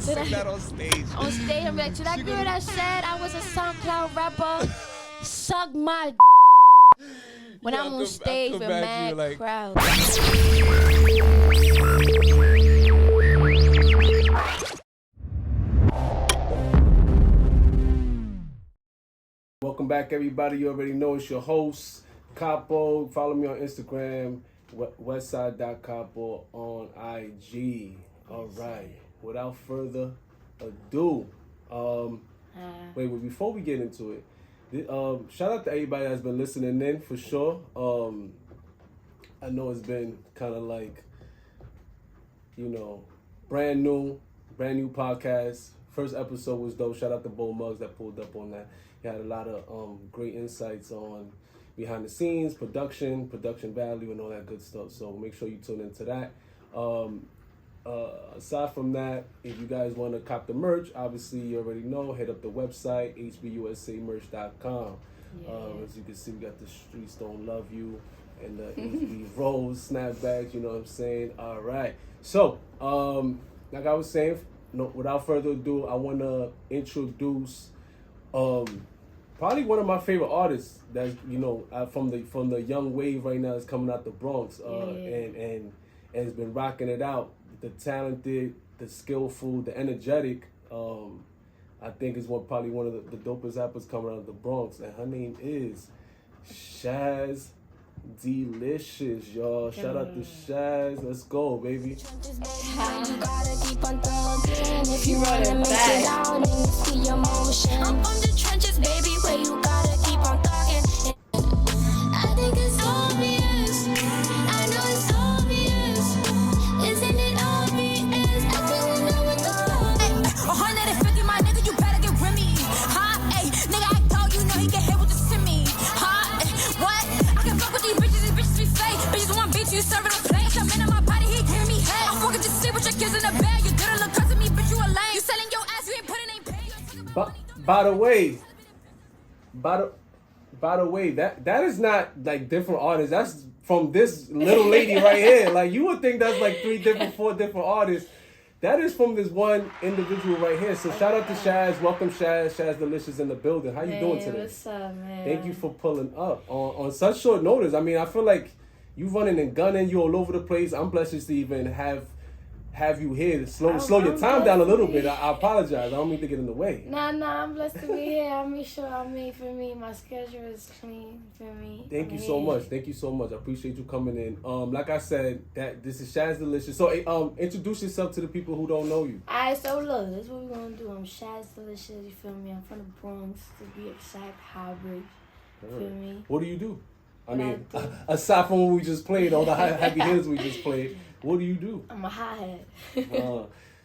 sing that on stage. On stage, I'm like, to that girl that said I was a SoundCloud rapper, suck my when I'm on stage with mad like, crowd. Welcome back, everybody. You already know it's your host, Capo. Follow me on Instagram, westside.capo on IG. All right. Without further ado, wait, before we get into it, shout out to everybody that's been listening in for sure. I know it's been kind of like, brand new podcast. First episode was dope. Shout out to Bo Muggs that pulled up on that. He had a lot of great insights on behind the scenes, production value, and all that good stuff. So make sure you tune into that. Aside from that, if you guys want to cop the merch, obviously you already know, hit up the website, hbusamerch.com. As you can see, we got the Streets Don't Love You and the HB Rose snapbacks, you know what I'm saying? All right. So, like I was saying, without further ado, I want to introduce probably one of my favorite artists that's, from the young wave right now is coming out the Bronx and has been rocking it out. The talented, the skillful, the energetic, I think is probably one of the dopest rappers coming out of the Bronx. And her name is Shaz Delicious, y'all. Shout out to Shaz. Let's go, baby. If you wanna make it out and you see your motion, I'm from the trenches, baby, where you gotta keep on talking. I think it's obvious. I know it's obvious. Isn't it obvious? I don't know what the fuck. 150, my nigga, you better get with me. Huh? Hey, nigga, I told you know he get hit with the simi. Huh? What? I can fuck with these bitches be fake. Bitches want beat you, serving a plate. I'm in my body, he give me head. I'm fucking just see what your kids in the bed. You didn't look cause of me, bitch, you a lame. You selling your ass, you ain't putting ain't pay. By the way, that is not like different artists. That's from this little lady right here. Like you would think that's like 4 different artists. That is from this one individual right here. So shout out to Shaz. Welcome Shaz Delicious in the building. How you doing today? What's up, man? Thank you for pulling up on such short notice. I mean, I feel like you running and gunning, you all over the place. I'm blessed just to even have you here. Slow your time down a little bit. I apologize. I don't mean to get in the way. Nah, I'm blessed to be here. I'll make sure for me. My schedule is clean for me. Thank you so much. I appreciate you coming in. Like I said, that this is Shaz Delicious. So introduce yourself to the people who don't know you. Alright, so look, this is what we're gonna do. I'm Shaz Delicious, you feel me? I'm from the Bronx, to be exact, Highbridge. Feel me? What do you do? I mean, aside from what we just played, all the heavy hitters we just played, what do you do? I'm a hi-hat.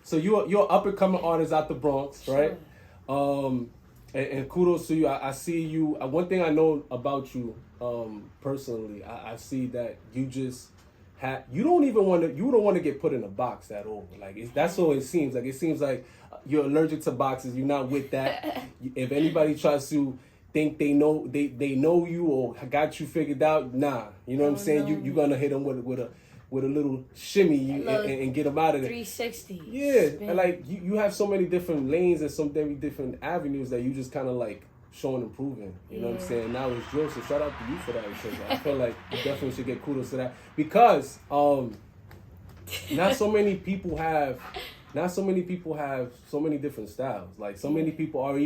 So you're an up-and-coming artist out the Bronx, right? Sure. And kudos to you. I see you. One thing I know about you personally, I see that you just you don't want to get put in a box at all. Like that's all it seems like. It seems like you're allergic to boxes. You're not with that. If anybody tries to think they know you or got you figured out, nah. You know what I'm saying? You're gonna hit them with a little shimmy and get them out of there. 360. Yeah, and like you have so many different lanes and so many different avenues that you just kind of like showing and proving. You know what I'm saying? Now it's drill, so shout out to you for that. Because I feel like you definitely should get kudos to that because not so many people have so many different styles. Like so many people are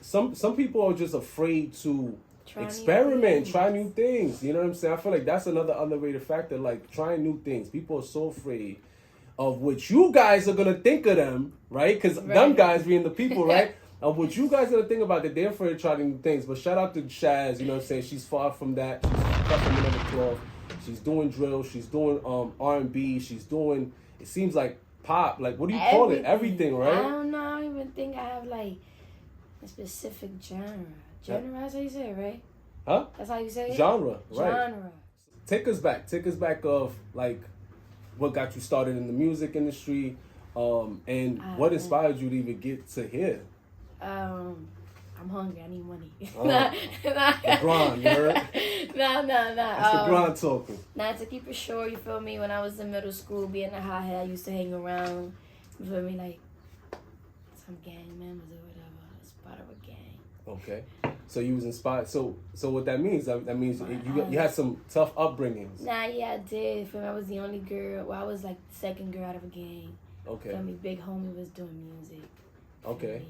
some people are just afraid to experiment, try new things. You know what I'm saying? I feel like that's another underrated factor, like trying new things. People are so afraid of what you guys are gonna think of them, right? Because them guys being the people, right? Of what you guys are gonna think about that they're afraid of trying new things. But shout out to Shaz, you know what I'm saying? She's far from that. She's cut from another cloth. She's doing drill, she's doing R&B, she's doing, it seems like pop, like what do you call it? Everything, right? I don't know. I don't even think I have like a specific genre. That's how you say it, right? Huh? That's how you say it? Genre, right. Genre. Take us back of like what got you started in the music industry, and what inspired you to even get to here? I'm hungry. I need money. The grind, you heard? Nah. That's the grind talking. Nah, to keep it short, you feel me? When I was in middle school, being a hothead, I used to hang around You feel me? Like, some gang members or whatever. I was part of a gang. Okay. So you was inspired. So what that means? That means you had some tough upbringings. Nah, yeah, I did. Feel me? I was the only girl. Well, I was like the second girl out of a gang. Okay. Feel me? Big homie was doing music. Okay.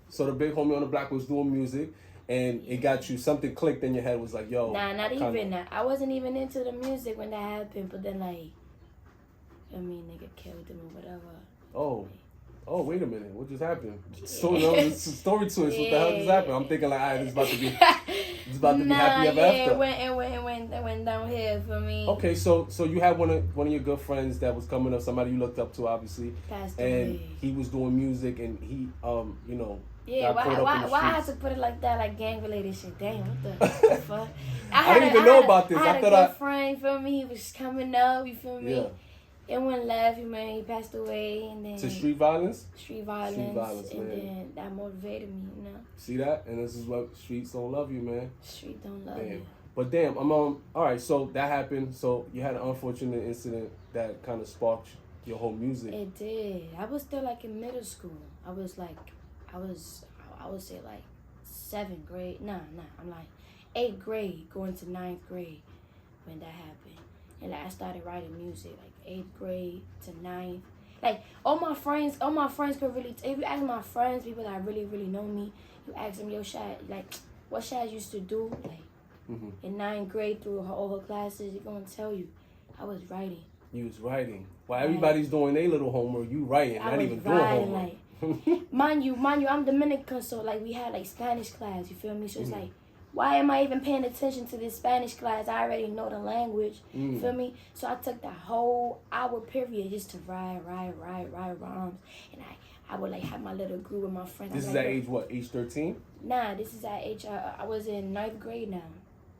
So the big homie on the block was doing music, and it got you, something clicked in your head, was like, yo. Nah, not even that. I wasn't even into the music when that happened, but then like, I mean, nigga killed him or whatever. Oh, wait a minute. What just happened? So it's a story twist. What the hell just happened? I'm thinking like, all right, this is about to be happy ever after. It went downhill for me. Okay, so you had one of your good friends that was coming up, somebody you looked up to, obviously. Passed and away. He was doing music, and he, you know. Yeah, got caught up in the why I have streets. to put it like that, like gang related shit? Damn, what the fuck? I didn't even know about this. I had a good friend, you feel me? He was coming up, you feel me? Yeah. It went left, you man. He passed away, and then To street violence. Street violence, and man. then that motivated me, you know. See that? And this is what streets don't love you, man. Street don't love you. But damn, I'm all right. So that happened. So you had an unfortunate incident that kind of sparked your whole music. It did. I was still like in middle school. I would say like 7th grade. Nah. I'm like 8th grade, going to 9th grade when that happened. And like I started writing music like 8th grade to 9th. Like all my friends could really. If you ask my friends, people that really really know me, you ask them, yo, Shaz, like what Shaz used to do, like in 9th grade through all her classes, they're gonna tell you, I was writing. You was writing. While everybody's doing their little homework, you writing, not even doing homework. Like, mind you, I'm Dominican, so like we had like Spanish class. You feel me? So it's like, why am I even paying attention to this Spanish class? I already know the language. You feel me? So I took that whole hour period just to write rhymes, and I would like have my little group with my friends. This is at age what? Age 13? Nah, this is at age. I was in 9th grade now.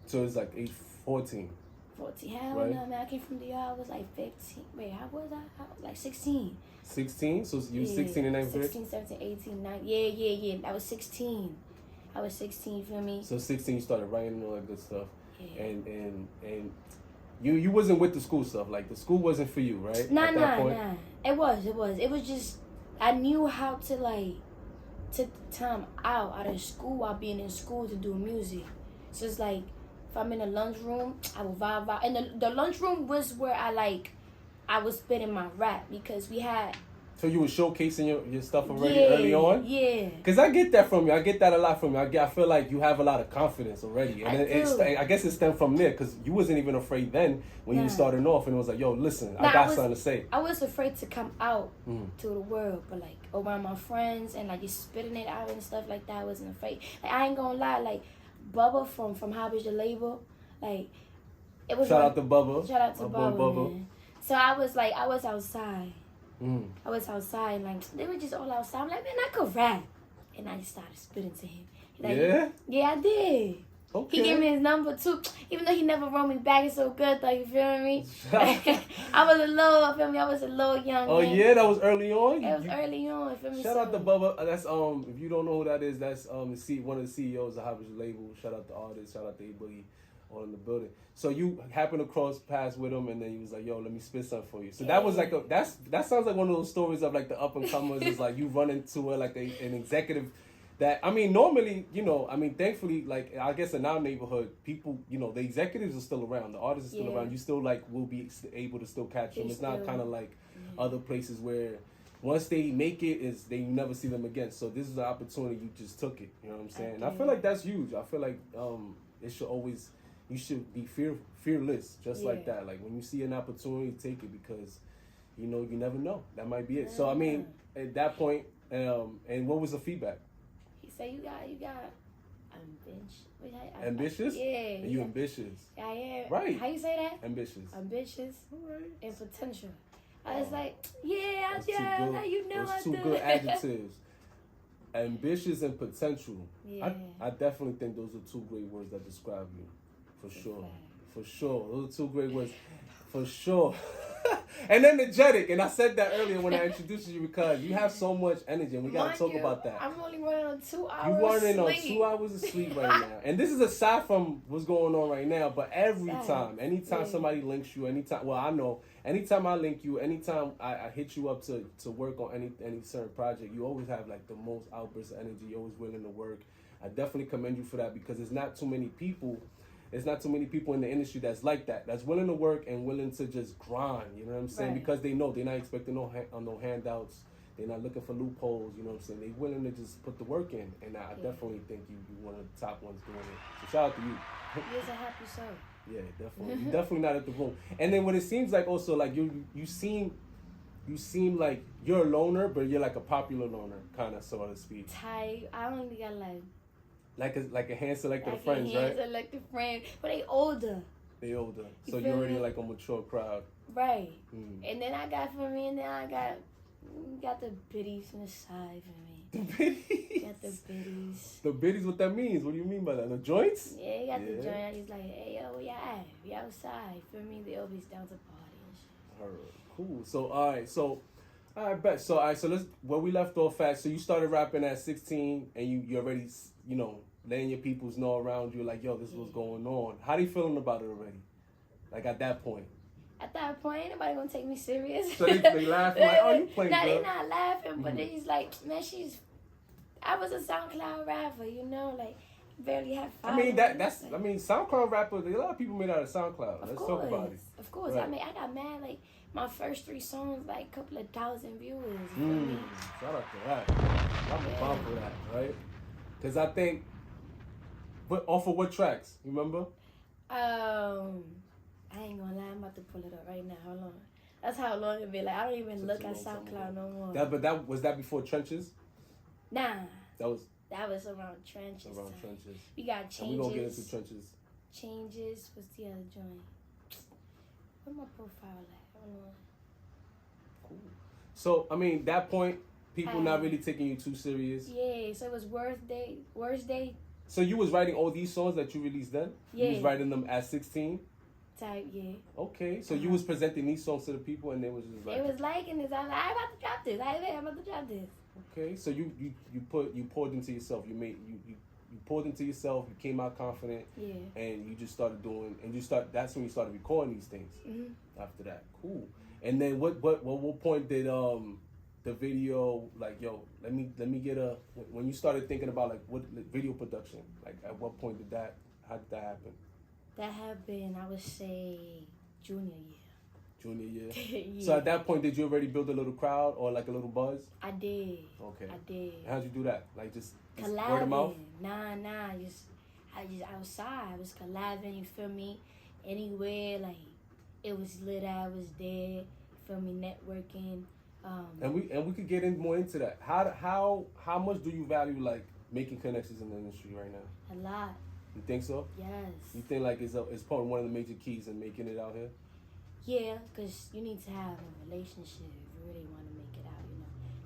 So it's like age 14. 14. Hell no, man. I came from the yard. I was like 15. Wait, how was I? I was like 16. 16? So you was 16 in 9th grade? 16, 17, 18, 19. Yeah. I was 16. I was 16, you feel me? So 16 you started writing and all that good stuff. Yeah. And you wasn't with the school stuff. Like the school wasn't for you, right? Nah. It was just, I knew how to like take the time out of school while being in school to do music. So it's like, if I'm in the lunchroom, I will vibe. And the lunchroom was where I was spitting my rap because we had. So you were showcasing your stuff already early on? Yeah. Because I get that from you. I get that a lot from you. I feel like you have a lot of confidence already. And I guess it stemmed from there because you wasn't even afraid then when you were starting off. And it was like, yo, listen, I got something to say. I was afraid to come out to the world. But like around my friends and like just spitting it out and stuff like that, I wasn't afraid. Like I ain't gonna lie, like Bubba from Hobbies the label, like it was. Shout out to Bubba. Shout out to Bubba. Man. So I was outside. I was outside, like they were just all outside. I'm like, man, I could rap, and I just started spitting to him. Like, yeah, I did. Okay. He gave me his number too, even though he never wrote me back. It's so good, though. You feel me? I was a little young. Oh man. Yeah, that was early on. It was early on. You feel me? Shout out to Bubba. That's if you don't know who that is, that's one of the CEOs of Hobbies label. Shout out to artists. Shout out to A-Boogie. All in the building. So you happened to cross paths with him, and then he was like, "Yo, let me spit something for you." So that was like that sounds like one of those stories of like the up and comers. Is like you run into like an executive. That I mean, normally, thankfully, like I guess in our neighborhood, people, the executives are still around, the artists are still around. You still like will be able to still catch them. It's not kind of like other places where once they make it, you never see them again. So this is an opportunity, you just took it. You know what I'm saying? And I feel like that's huge. I feel like it should always. You should be fearless, just like that. Like when you see an opportunity, take it because, you never know. That might be it. So I mean, at that point, and what was the feedback? He said you got ambitious. Yeah. And you ambitious. I am. Right. How you say that? Ambitious. All right. And potential. I was like, Those two I do. good adjectives. Ambitious and potential. Yeah. I definitely think those are two great words that describe you. For sure. Those are two great words. For sure. And energetic. And I said that earlier when I introduced you because you have so much energy and we got to talk about that. I'm only running on 2 hours You're running of on sleep. 2 hours of sleep right now. And this is aside from what's going on right now, but anytime Yeah. somebody links you, anytime I link you, anytime I hit you up to work on any certain project, you always have like the most outburst of energy. You're always willing to work. I definitely commend you for that because there's not too many people in the industry that's like that. That's willing to work and willing to just grind. You know what I'm saying? Right. Because they know they're not expecting no handouts. They're not looking for loopholes. You know what I'm saying? They're willing to just put the work in. And I definitely think you're one of the top ones doing it. So shout out to you. He's a happy soul. Yeah, definitely. You're definitely not at the room. And then what it seems like also like you seem like you're a loner, but you're like a popular loner, kind of, so to speak. Type. I only got like a hand selected like of friends, right? selected friends, but they older. They older, You so feel you're already me? like a mature crowd. Right. Mm. And then I got the biddies on the side for me. The biddies. Got the biddies. The biddies, what that means? What do you mean by that? The joints? Yeah, you got the Yeah. joint. He's like, hey, yo, where y'all at? We outside. Feel me? They always down to party and shit. Alright, cool. So all right, bet. So let's where we left off at. So you started rapping at 16, and you already letting your peoples know around you like, yo, this is what's going on. How they feeling about it already? Like at that point. At that point, ain't nobody gonna take me serious. So they laughing like, oh, you playing Nah, girl. they not laughing, but they just like, man, I was a SoundCloud rapper, like barely had followers. I mean SoundCloud rapper. A lot of people made out of SoundCloud. Let's talk about it. Of course. Right. I mean, I got mad, like, my first 3 songs, like, a couple of thousand viewers. You feel me? Shout out to that. I'm a bomb for that, right? Because I think, off of what tracks? You remember? I ain't gonna lie, I'm about to pull it up right now. Hold on. That's how long it been. Like, I don't even look at SoundCloud no more. Was that before Trenches? Nah. That was around Trenches. around time. Trenches. We got Changes. And we gonna get into Trenches. Changes. What's the other joint? Where my profile at? Hold on. Cool. So I mean, that point, people not really taking you too serious. Yeah. So it was Worst Day. So you was writing all these songs that you released then? Yeah. You was writing them at 16? Type, yeah. Okay, so you was presenting these songs to the people and they was just like... They was liking this. I was like, I'm about to drop this. I'm about to drop this. Okay, so you poured into yourself. You poured into yourself. You came out confident. Yeah. And you just started doing... That's when you started recording these things. Mm-hmm. After that. Cool. And then what point did the video, like, yo, let me get a... When you started thinking about, like, what video production, like, at what point how did that happen? That happened, I would say, junior year. Junior year? Yeah. So at that point, did you already build a little crowd or, like, a little buzz? I did. Okay. I did. How'd you do that? Like, just word of collabing. mouth? Nah. I just outside. I was collabing, you feel me? Anywhere, like, it was lit, I was there. You feel me? Networking. And we could get more into that. How much do you value, like, making connections in the industry right now? A lot. You think so? Yes. You think like it's probably one of the major keys in making it out here? Yeah, because you need to have a relationship if you really want to make it out,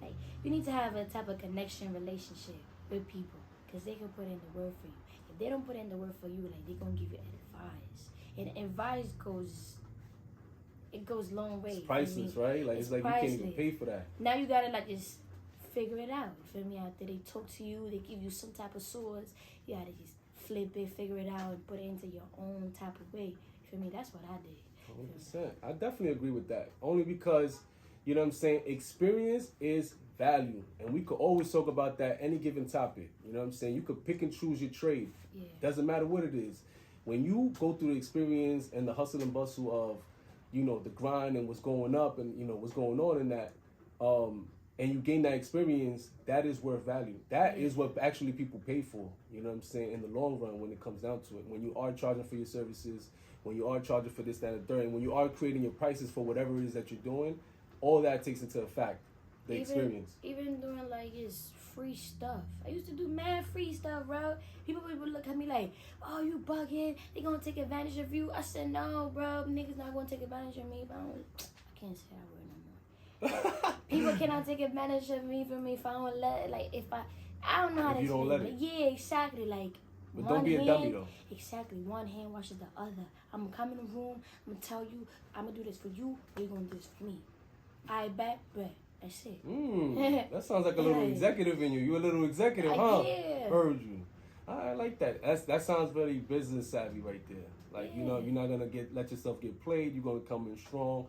Like, you need to have a type of connection relationship with people because they can put in the work for you. If they don't put in the work for you, like, they're going to give you advice. And advice goes long way. It's priceless, right? Like, it's like priceless. You can't even pay for that. Now you got to, like, just figure it out. You feel me? After they talk to you, they give you some type of source, you got to just flip it, figure it out, and put it into your own type of way. You feel me? That's what I did. 100%. I definitely agree with that. Only because, you know what I'm saying, experience is value. And we could always talk about that any given topic. You know what I'm saying? You could pick and choose your trade. Yeah. Doesn't matter what it is. When you go through the experience and the hustle and bustle of, the grind and what's going up and, what's going on in that, and you gain that experience, that is worth value. That is what actually people pay for, you know what I'm saying, in the long run when it comes down to it. When you are charging for your services, when you are charging for this, that, and the third, and when you are creating your prices for whatever it is that you're doing, all that takes into effect, the experience. Even doing, like, it's free stuff. I used to do mad free stuff, bro. People would look at me like, oh, you bugging. They gonna take advantage of you. I said, no, bro. Niggas not gonna take advantage of me. But I can't say that word no more. People cannot take advantage of me for me if I don't let it. Like, I don't know how to you don't let it. Yeah, exactly. Like, But don't be a dummy though. Exactly. One hand washes the other. I'm gonna come in the room. I'm gonna tell you. I'm gonna do this for you. You're gonna do this for me. I bet. That's it. That sounds like a little executive in you. You a little executive, huh? Yeah. Heard you. I like that. That sounds very business savvy right there. Like you're not gonna let yourself get played. You're gonna come in strong.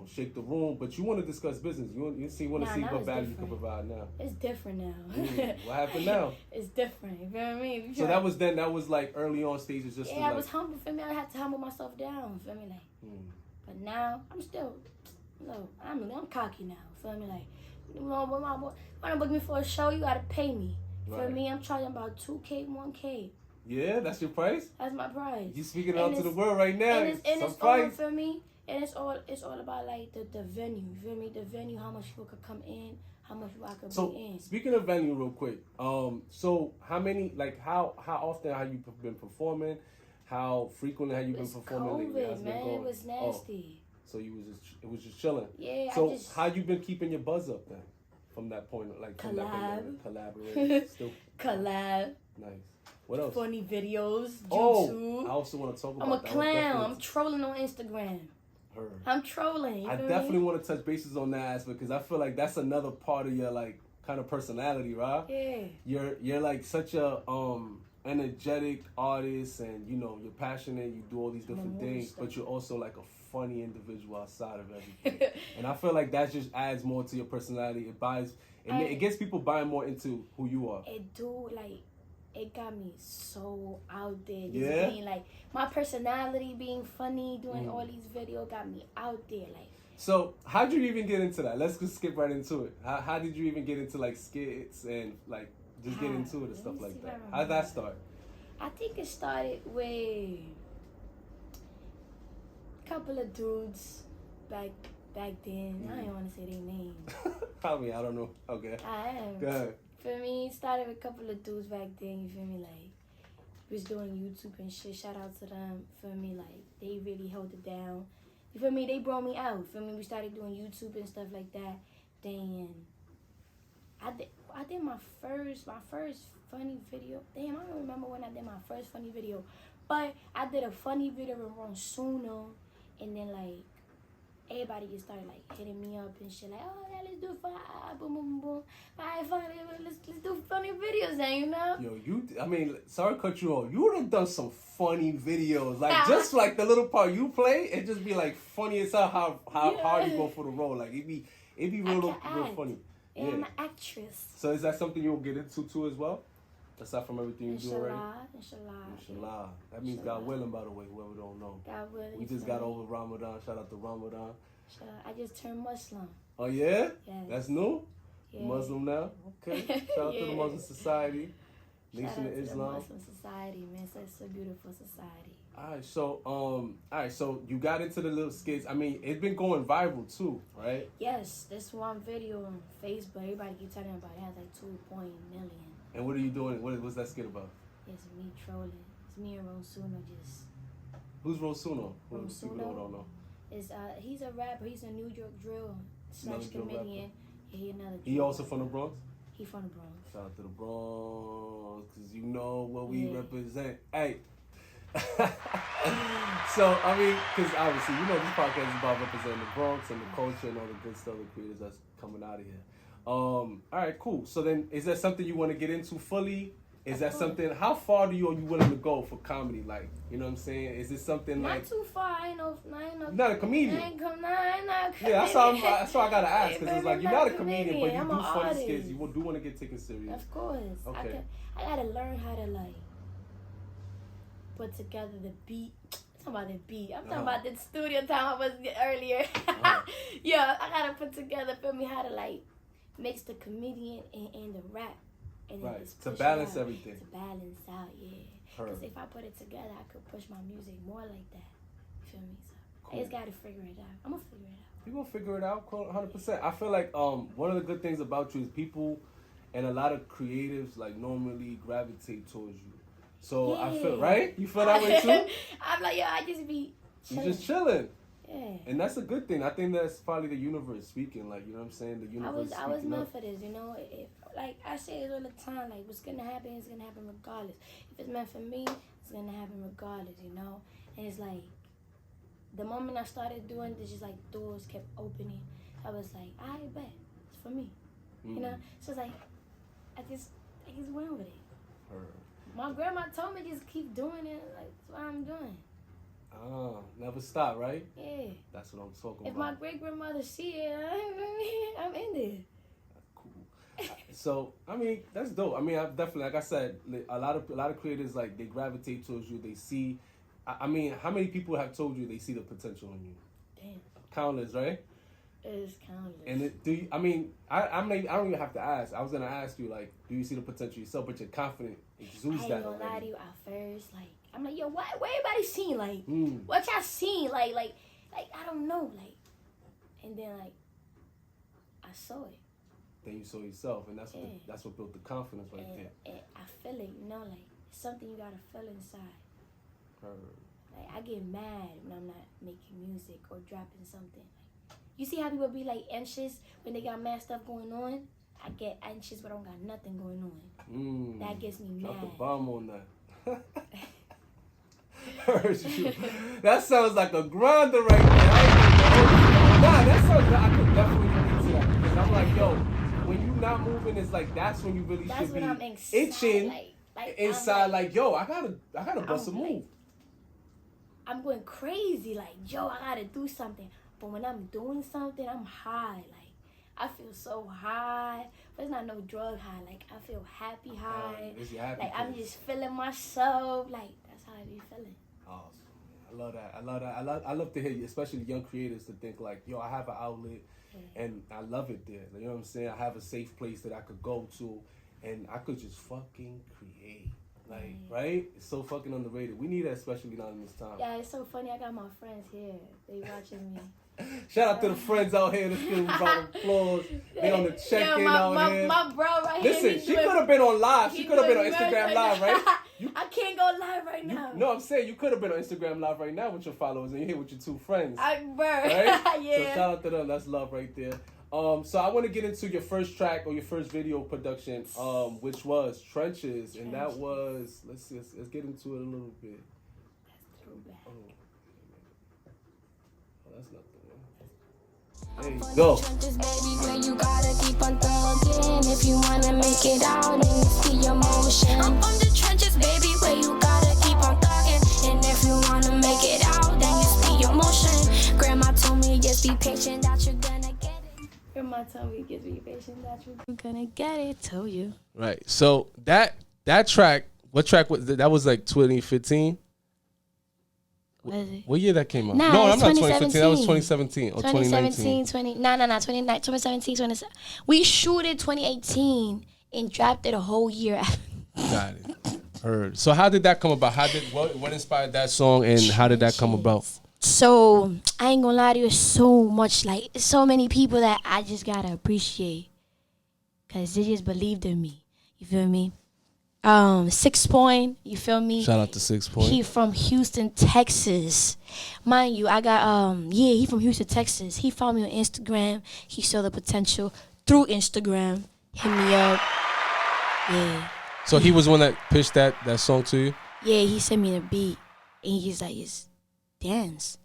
Shake the room. But you want to discuss business. You want to see what value you can provide now. It's different now. What happened now? It's different. You feel me? So that was like early on stages. Just I was humble. Feel me? I had to humble myself down. Feel me? But now I'm still. I'm cocky now. Feel me? Like, when I book me for a show, you gotta pay me. For me, I'm charging about 2K, 1K. Yeah, that's your price. That's my price. You speaking it out to the world right now. And it's all for me. And it's all about like the venue. You feel me? The venue, how much people could come in, how much people I could bring in. Speaking of venue, real quick. So how many? Like how often have you been performing? How frequently have you been performing? COVID, man. It was nasty. So it was just chilling. Yeah. So how you been keeping your buzz up then? From that point, like collaborate, still collab. Nice. What else? Funny videos. YouTube. Oh, I also want to talk about. I'm a clown. I'm trolling on Instagram. I'm trolling. I definitely want to touch bases on that aspect because I feel like that's another part of your like kind of personality, right? Yeah. You're like such a energetic artist, and you're passionate. You do all these different things, but you're also like a funny individual outside of everything. And I feel like that just adds more to your personality. It gets people buying more into who you are. It got me so out there. Just being like my personality, being funny, doing all these videos got me out there. Like. So how'd you even get into that? Let's just skip right into it. How did you even get into like skits and like just get into it and stuff like that? How'd that start? I think it started with a couple of dudes back then. I don't want to say their names. I mean, I don't know. Okay. I am. Go ahead. For me, it started with a couple of dudes back then, you feel me? Like, was doing YouTube and shit. Shout out to them, feel me? Like, they really held it down. You feel me? They brought me out, feel me? We started doing YouTube and stuff like that. Then, I did my first funny video. Damn, I don't remember when I did my first funny video. But I did a funny video with Ronsuno, and then, like, everybody just started like hitting me up and shit like, oh yeah, let's do boom boom boom. Alright, fuck it, let's do funny videos then, Yo, sorry to cut you off. You would have done some funny videos. Like just like the little part you play, it just be like funny as hell how hard you go for the role. Like it be real funny. Yeah, I'm an actress. So is that something you'll get into too as well? Aside from everything you do already? Inshallah. That means God willing, by the way, whoever don't know. God willing. We just got over Ramadan. Shout out to Ramadan. I just turned Muslim. Oh, yeah? Yes. That's new? Yeah. Muslim now? Okay. Shout out to the Muslim Society. Nation of Islam. To the Muslim Society, man. It's a beautiful society. All right, so you got into the little skits. I mean, it's been going viral too, right? Yes, this one video on Facebook, everybody keep talking about it. It has like 2 million. And what are you doing? What's that skit about? It's me trolling. It's me and Ronsuno just. Who's Ronsuno? Ronsuno? People don't know. He's a rapper. He's a New York drill / comedian. Yeah, he also from the Bronx? He from the Bronx. Shout out to the Bronx, because you know what we represent. Hey. So, I mean, because obviously, this podcast is about representing the Bronx and the culture and all the good stuff, the creators that's coming out of here. All right, cool. So then, is that something you want to get into fully? Is that something? How far are you willing to go for comedy? Like, you know what I'm saying? Is this something not like? Not too far. I ain't no. You're not a comedian. I ain't not a comedian. Yeah, that's why I gotta ask, because it's like you're not a comedian, but you I'm do funny artist. skits. You do want to get taken serious. Of course. Okay. I gotta learn how to like put together the beat. I'm talking about the beat. I'm talking about the studio time I was earlier. Yeah, I gotta put together, feel me, how to like mix the comedian and the rap. And then right, to balance everything. To balance out, yeah. Because if I put it together, I could push my music more like that. You feel me? So cool. I just gotta figure it out. I'm gonna figure it out. You gonna figure it out, 100%. I feel like one of the good things about you is people and a lot of creatives like normally gravitate towards you. So I feel right. You feel that way too? I'm like, yo, I just be chilling. You just chilling. Yeah. And that's a good thing. I think that's probably the universe speaking. Like, you know what I'm saying? The universe. I was meant up. for this, you know. If, like I say it all the time, like what's gonna happen is gonna happen regardless. If it's meant for me, it's gonna happen regardless, you know. And it's like the moment I started doing this, just like doors kept opening. I was like, I bet it's for me, you know. So it's like I just went with it. My grandma told me just keep doing it. Like that's what I'm doing. Never stop, right? Yeah. That's what I'm talking If about. my great grandmother see it, I'm in there. Cool. So I mean, that's dope. I mean, I've definitely, like I said, a lot of creators, like, they gravitate towards you. They see. I mean, how many people have told you they see the potential in you? Damn. Countless, right? It's countless. And do you? I mean, I don't even have to ask. I was gonna ask you, like, do you see the potential yourself? But you're confident, exudes that. I ain't gonna lie to you. At first, like, I'm like, yo, what everybody seen? Like, what y'all seen? Like, I don't know. Like, and then like, I saw it. Then you saw yourself, and that's what built the confidence right there. And I feel it, you know, like it's something you gotta feel inside. Like I get mad when I'm not making music or dropping something. Like, you see how people be like anxious when they got mad stuff going on? I get anxious when I don't got nothing going on. That gets me Drop mad. the bomb on that. That sounds like a grinder right there. Nah, that sounds like I could definitely relate to that. Because I'm like, yo, when you not moving, it's like that's when you really should be I'm itching like inside. Like, yo, I gotta bust a move. I'm going crazy. Like, yo, I gotta do something. But when I'm doing something, I'm high. Like, I feel so high. But it's not no drug high. Like, I feel happy high. Like, I'm just feeling myself. Like, that's how I be feeling. Awesome. I love that. I love to hear you, especially young creators, to think like, yo, I have an outlet, and I love it there. You know what I'm saying? I have a safe place that I could go to, and I could just fucking create. Like, right? It's so fucking underrated. We need that, especially now in this time. Yeah, it's so funny. I got my friends here. They watching me. Shout out to the friends out here. Let's give them a round of applause. They on the check-in out here. My bro right here. Listen, she could have been on live. She could have been on Instagram live, right? I can't go live right now. No, I'm saying you could have been on Instagram live right now with your followers, and you're here with your two friends. Right? Yeah. So shout out to them. That's love right there. So I want to get into your first track or your first video production, which was Trenches, and that was let's get into it a little bit. That's throwback. Oh, that's not the one. There you go. Trenches, baby, where you gotta keep on thugging. If you wanna make it out, then you see your motion. I'm from the trenches, baby, where you gotta keep on thugging. And if you wanna make it out, then you see your motion. Grandma told me just be patient, that you're gonna get it. Grandma told me just be patient, that you're gonna get it. Told you. Right. So that track, what track was that? Was like 2015. What year that came out? Nah, No, I'm not 2015. 2015. That was 2017 or 2019. 2017. We shoot it 2018 and dropped it a whole year after. Got it. Heard. So how did that come about? What inspired that song, and how did that come about? So I ain't gonna lie to you, it's so much, like so many people that I just gotta appreciate, cause they just believed in me. You feel me? 6 Point, you feel me? Shout out to 6 Point. He from Houston, Texas. Mind you, I got he from Houston, Texas. He found me on Instagram. He saw the potential through Instagram. Hit me up. Yeah. So he was one that pitched that song to you? Yeah, he sent me the beat. And he's like, just dance.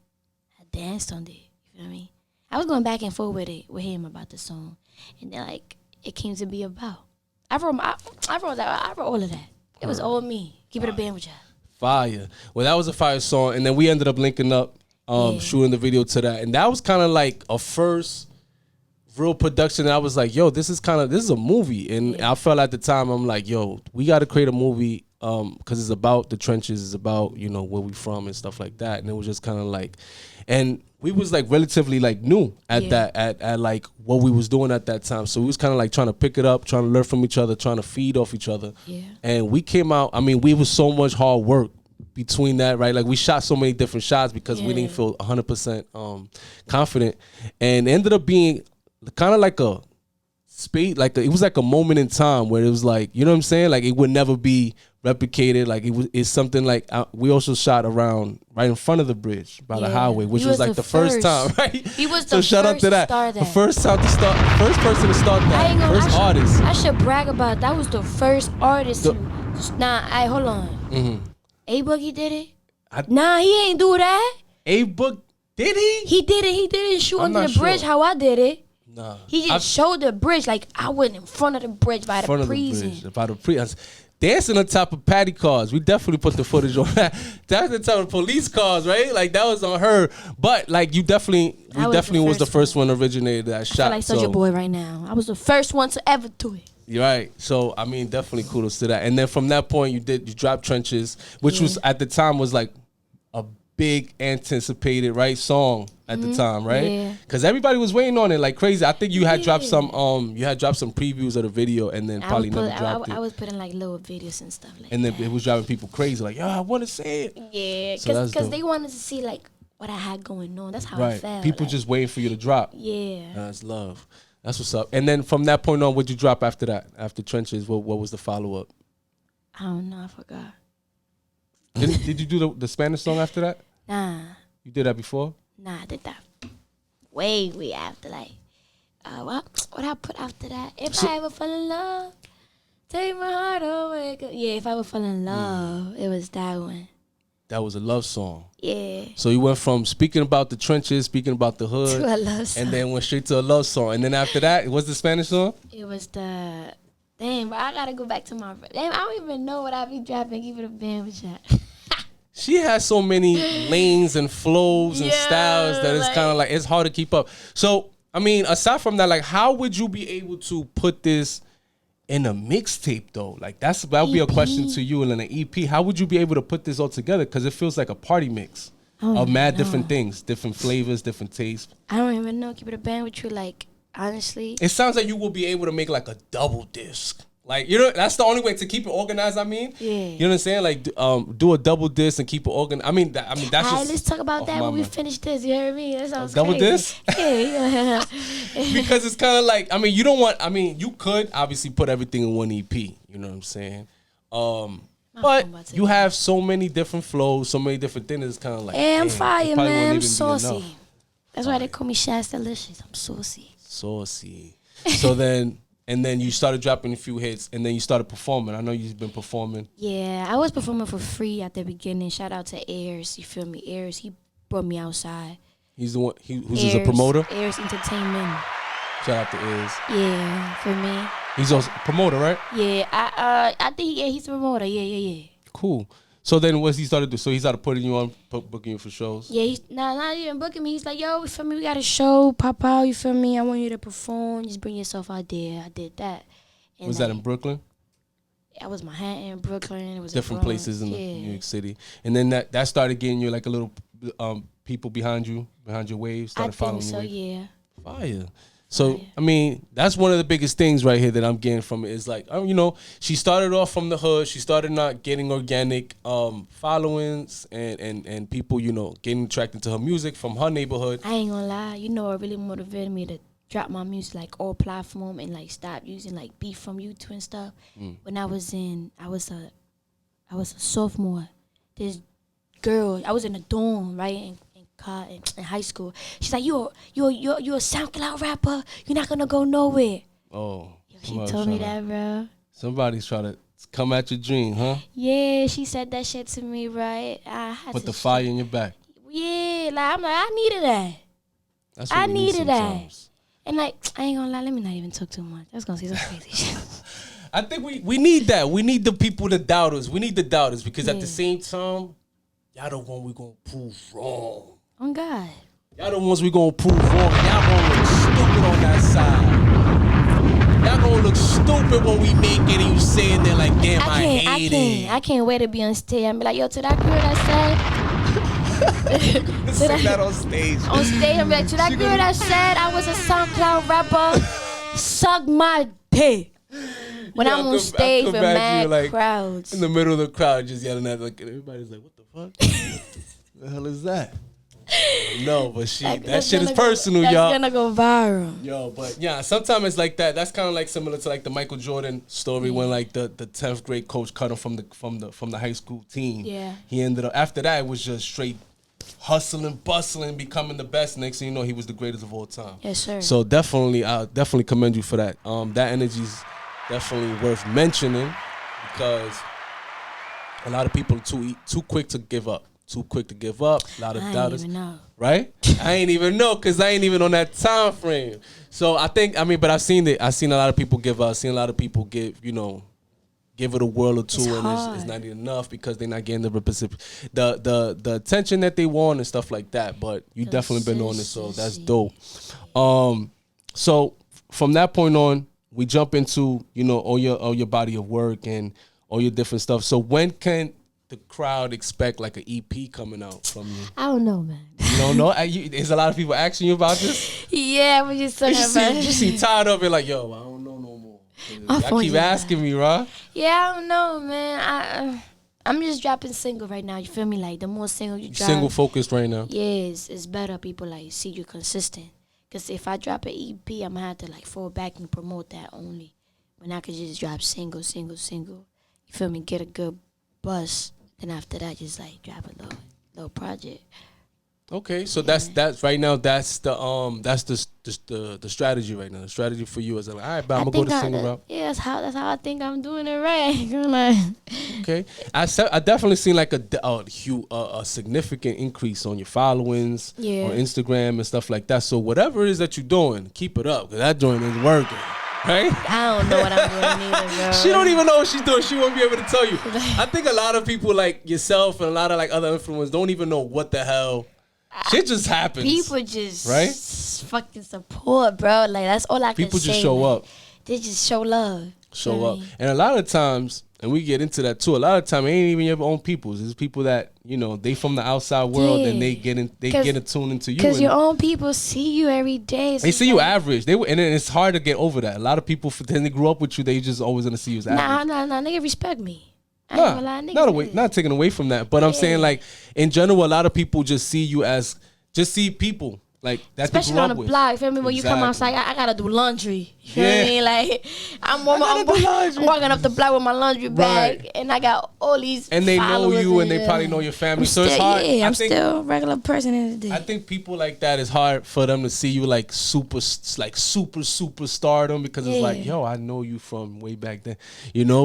I danced on it. You feel me? I was going back and forth with him about the song. And then like it came to be about. I wrote all of that. It was all me. Keep it a band with y'all. Fire. Well, that was a fire song, and then we ended up linking up, shooting the video to that, and that was kind of like a first real production. And I was like, yo, this is a movie, and I felt at the time, I'm like, yo, we got to create a movie, because it's about the trenches, it's about where we from and stuff like that, and it was just kind of like, and we was like relatively like new at that at like what we was doing at that time. So we was kind of like trying to pick it up, trying to learn from each other, trying to feed off each other. Yeah. And we came out, I mean, we was so much hard work between that, right? Like we shot so many different shots because we didn't feel 100% confident, and it ended up being kind of like a space, like it was like a moment in time where it was like, you know what I'm saying? Like it would never be replicated. Like it's something like we also shot around right in front of the bridge by the highway, which was like the first time, right? He was so the shout out first to that. to start that. The first time to start, first person to start that, first artist. I should brag about it. That was the first artist. Hold on. Mm-hmm. A Boogie did it. Nah, he ain't do that. A Book did he? He did it. He didn't shoot under the bridge how I did it. Nah. He just showed the bridge. Like I went in front of the bridge by the prison. By the prison. Dancing on top of patty cars. We definitely put the footage on that. That's the top of police cars, right? Like that was on her. But like we definitely was the first one originated that shot. I feel like Soulja Boy right now. I was the first one to ever do it. You're right. So I mean, definitely kudos to that. And then from that point, you dropped Trenches, which was at the time was like a big anticipated song at the time, right? Yeah. Because everybody was waiting on it like crazy. I think you had dropped some previews of the video and then probably never dropped it. I was putting like little videos and stuff like that. And then it was driving people crazy, like, yo, I want to say it. Yeah, because they wanted to see like what I had going on. That's how I felt. People just waiting for you to drop. Yeah. That's love. That's what's up. And then from that point on, what'd you drop after that? After Trenches, what was the follow-up? I don't know. I forgot. Did you do the Spanish song after that? Nah. You did that before? Nah, I did that way after. Like, what I put after that? If I ever fall in love, take my heart away. Yeah, if I ever fall in love, it was that one. That was a love song. Yeah. So you went from speaking about the trenches, speaking about the hood, to a love song. and then went straight to a love song. And then after that, what's the Spanish song? It was the but I gotta go back to my damn. I don't even know what I be dropping. Keep it a band with y'all. She has so many lanes and flows and styles that it's kind of like it's hard to keep up. So I mean, aside from that, like, how would you be able to put this in a mixtape though? Like that would be a question to you. And in an EP, how would you be able to put this all together? Because it feels like a party mix of mad different things, different flavors, different tastes. I don't even know. Keep it a band with you. Like, honestly, it sounds like you will be able to make like a double disc. Like, you know, that's the only way to keep it organized. I mean, yeah. You know what I'm saying? Like, do a double disc and keep it organized. I mean, that's just. All right, let's talk about that when we finish this. You heard me? That sounds double crazy. disc? Yeah. Because it's kind of like, I mean, you don't want. I mean, you could obviously put everything in one EP. You know what I'm saying? But you have so many different flows, so many different things. It's kind of like, hey, I'm fire, man. I'm saucy. That's why they call me Shaz Delicious. I'm saucy. Saucy. So then. And then you started dropping a few hits, and then you started performing. I know you've been performing. Yeah, I was performing for free at the beginning. Shout out to Ayers, you feel me? Ayers, he brought me outside. He's the one who's a promoter? Ayers Entertainment. Shout out to Ayers. Yeah, for me. He's also a promoter, right? Yeah, I think he's a promoter. Yeah. Cool. So then what's he started to do? So he started putting you on, booking you for shows? Yeah, he's not even booking me. He's like, yo, you feel me? We got a show, pop out, you feel me? I want you to perform. Just bring yourself out there. I did that. And was that in Brooklyn? I was Manhattan, Brooklyn. It was different places in New York City. And then that started getting you like a little people behind your wave, started following you. I think so, yeah. Fire. So, I mean, that's one of the biggest things right here that I'm getting from it is like, you know, she started off from the hood. She started not getting organic followings and people, you know, getting attracted to her music from her neighborhood. I ain't gonna lie. You know what really motivated me to drop my music, like, all platform and, like, stop using, like, beat from YouTube and stuff. When I was a sophomore. This girl, I was in a dorm, right, in high school. She's like, you're a SoundCloud rapper. You're not gonna go nowhere. Oh, she told me that, bro. Somebody's trying to come at your dream, huh? Yeah, she said that shit to me, right? I had put the fire in your back. Yeah, like I'm like, I needed that. That's what I needed that. And like, I ain't gonna lie, let me not even talk too much. I was gonna say some crazy shit. I think we need that. We need the people, the doubters. We need the doubters because at the same time, y'all the one we gonna prove wrong. Oh, God. Y'all the ones we gonna prove wrong. Y'all gonna look stupid on that side. Y'all gonna look stupid when we make it and you saying that like, damn, I hate it. I can't wait to be on stage and be like, yo, to that girl that said. Sing that on stage. On stage, I'm like, to that girl that said I was a SoundCloud rapper, suck my dick. When I'm on stage with mad like, crowds. In the middle of the crowd, just yelling at like everybody's like, what the fuck? The hell is that? No, but that shit is gonna personal, that's y'all. That's gonna go viral. Yo, but yeah, sometimes it's like that. That's kind of like similar to like the Michael Jordan story when like the 10th grade coach cut him from the high school team. Yeah. He ended up after that it was just straight hustling, bustling, becoming the best. Next thing you know, he was the greatest of all time. Yes, sir. So definitely, I definitely commend you for that. That energy's definitely worth mentioning because a lot of people are too quick to give up. Too quick to give up. A lot of doubters. Even know. Right? I ain't even know because I ain't even on that time frame. So but I've seen it. I've seen a lot of people give up. I've seen a lot of people give it a whirl or two, and it's not enough because they're not getting the attention that they want and stuff like that. But you definitely been on it, so that's dope. So from that point on, we jump into all your body of work and all your different stuff. So when can the crowd expect like an EP coming out from you? I don't know, man. You don't know? Is a lot of people asking you about this? Yeah, we just talking about it. You seem tired of it, like, yo, I don't know no more. I keep asking me, right? Yeah, I don't know, man. I'm just dropping single right now. You feel me? Like the more single you drop, single focused right now. Yeah, it's better. People like see you consistent. Cause if I drop an EP, I'm gonna have to like fall back and promote that only. When I could just drop single. You feel me? Get a good buzz. Then after that, just like drop a little project. Okay, so that's right now. That's the strategy right now. The strategy for you is like, all right, but I'm gonna go the single route. Yeah, that's how I think I'm doing it right. Okay, I definitely seen like a significant increase on your followings on Instagram and stuff like that. So whatever it is that you're doing, keep it up because that joint is working. Right? I don't know what I'm doing either, bro. She don't even know what she's doing. She won't be able to tell you. I think a lot of people like yourself and a lot of like other influencers don't even know what the hell. Shit just happens. People just right? fucking support, bro. Like that's all I can say. People just show up. They just show love. Show up. And a lot of times, and we get into that too, a lot of time it ain't even your own peoples. It's people that, they from the outside world and they get attuned into you. Because your own people see you every day. So they see you average. And then it's hard to get over that. A lot of people, then they grew up with you, they just always gonna see you as average. Nah, nigga respect me. Not taking away from that. But I'm saying like in general, a lot of people just see you as people. Like that, especially on the block. Feel me? When you come outside, I gotta do laundry. You feel me? Like I'm walking up the block with my laundry bag, and I got all these. And they know you, and they probably know your family. So it's hard. Yeah, I'm still a regular person in the day. I think people like that, it's hard for them to see you like super stardom because it's like, yo, I know you from way back then,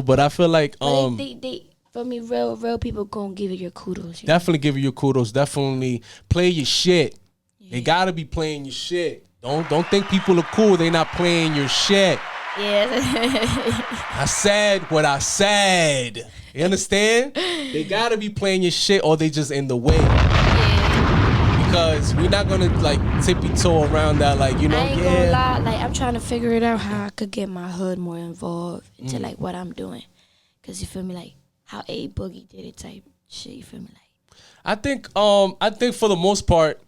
But I feel like they for me, real people gonna give you your kudos. Definitely give you your kudos. Definitely play your shit. They gotta be playing your shit. Don't think people are cool. They not playing your shit. Yeah. I said what I said. You understand? They gotta be playing your shit, or they just in the way. Yeah. Because we're not gonna like tippy toe around that. Like I ain't gonna lie. Like I'm trying to figure it out how I could get my hood more involved into like what I'm doing. Cause you feel me, like how A Boogie did it type shit. You feel me, like. I think for the most part.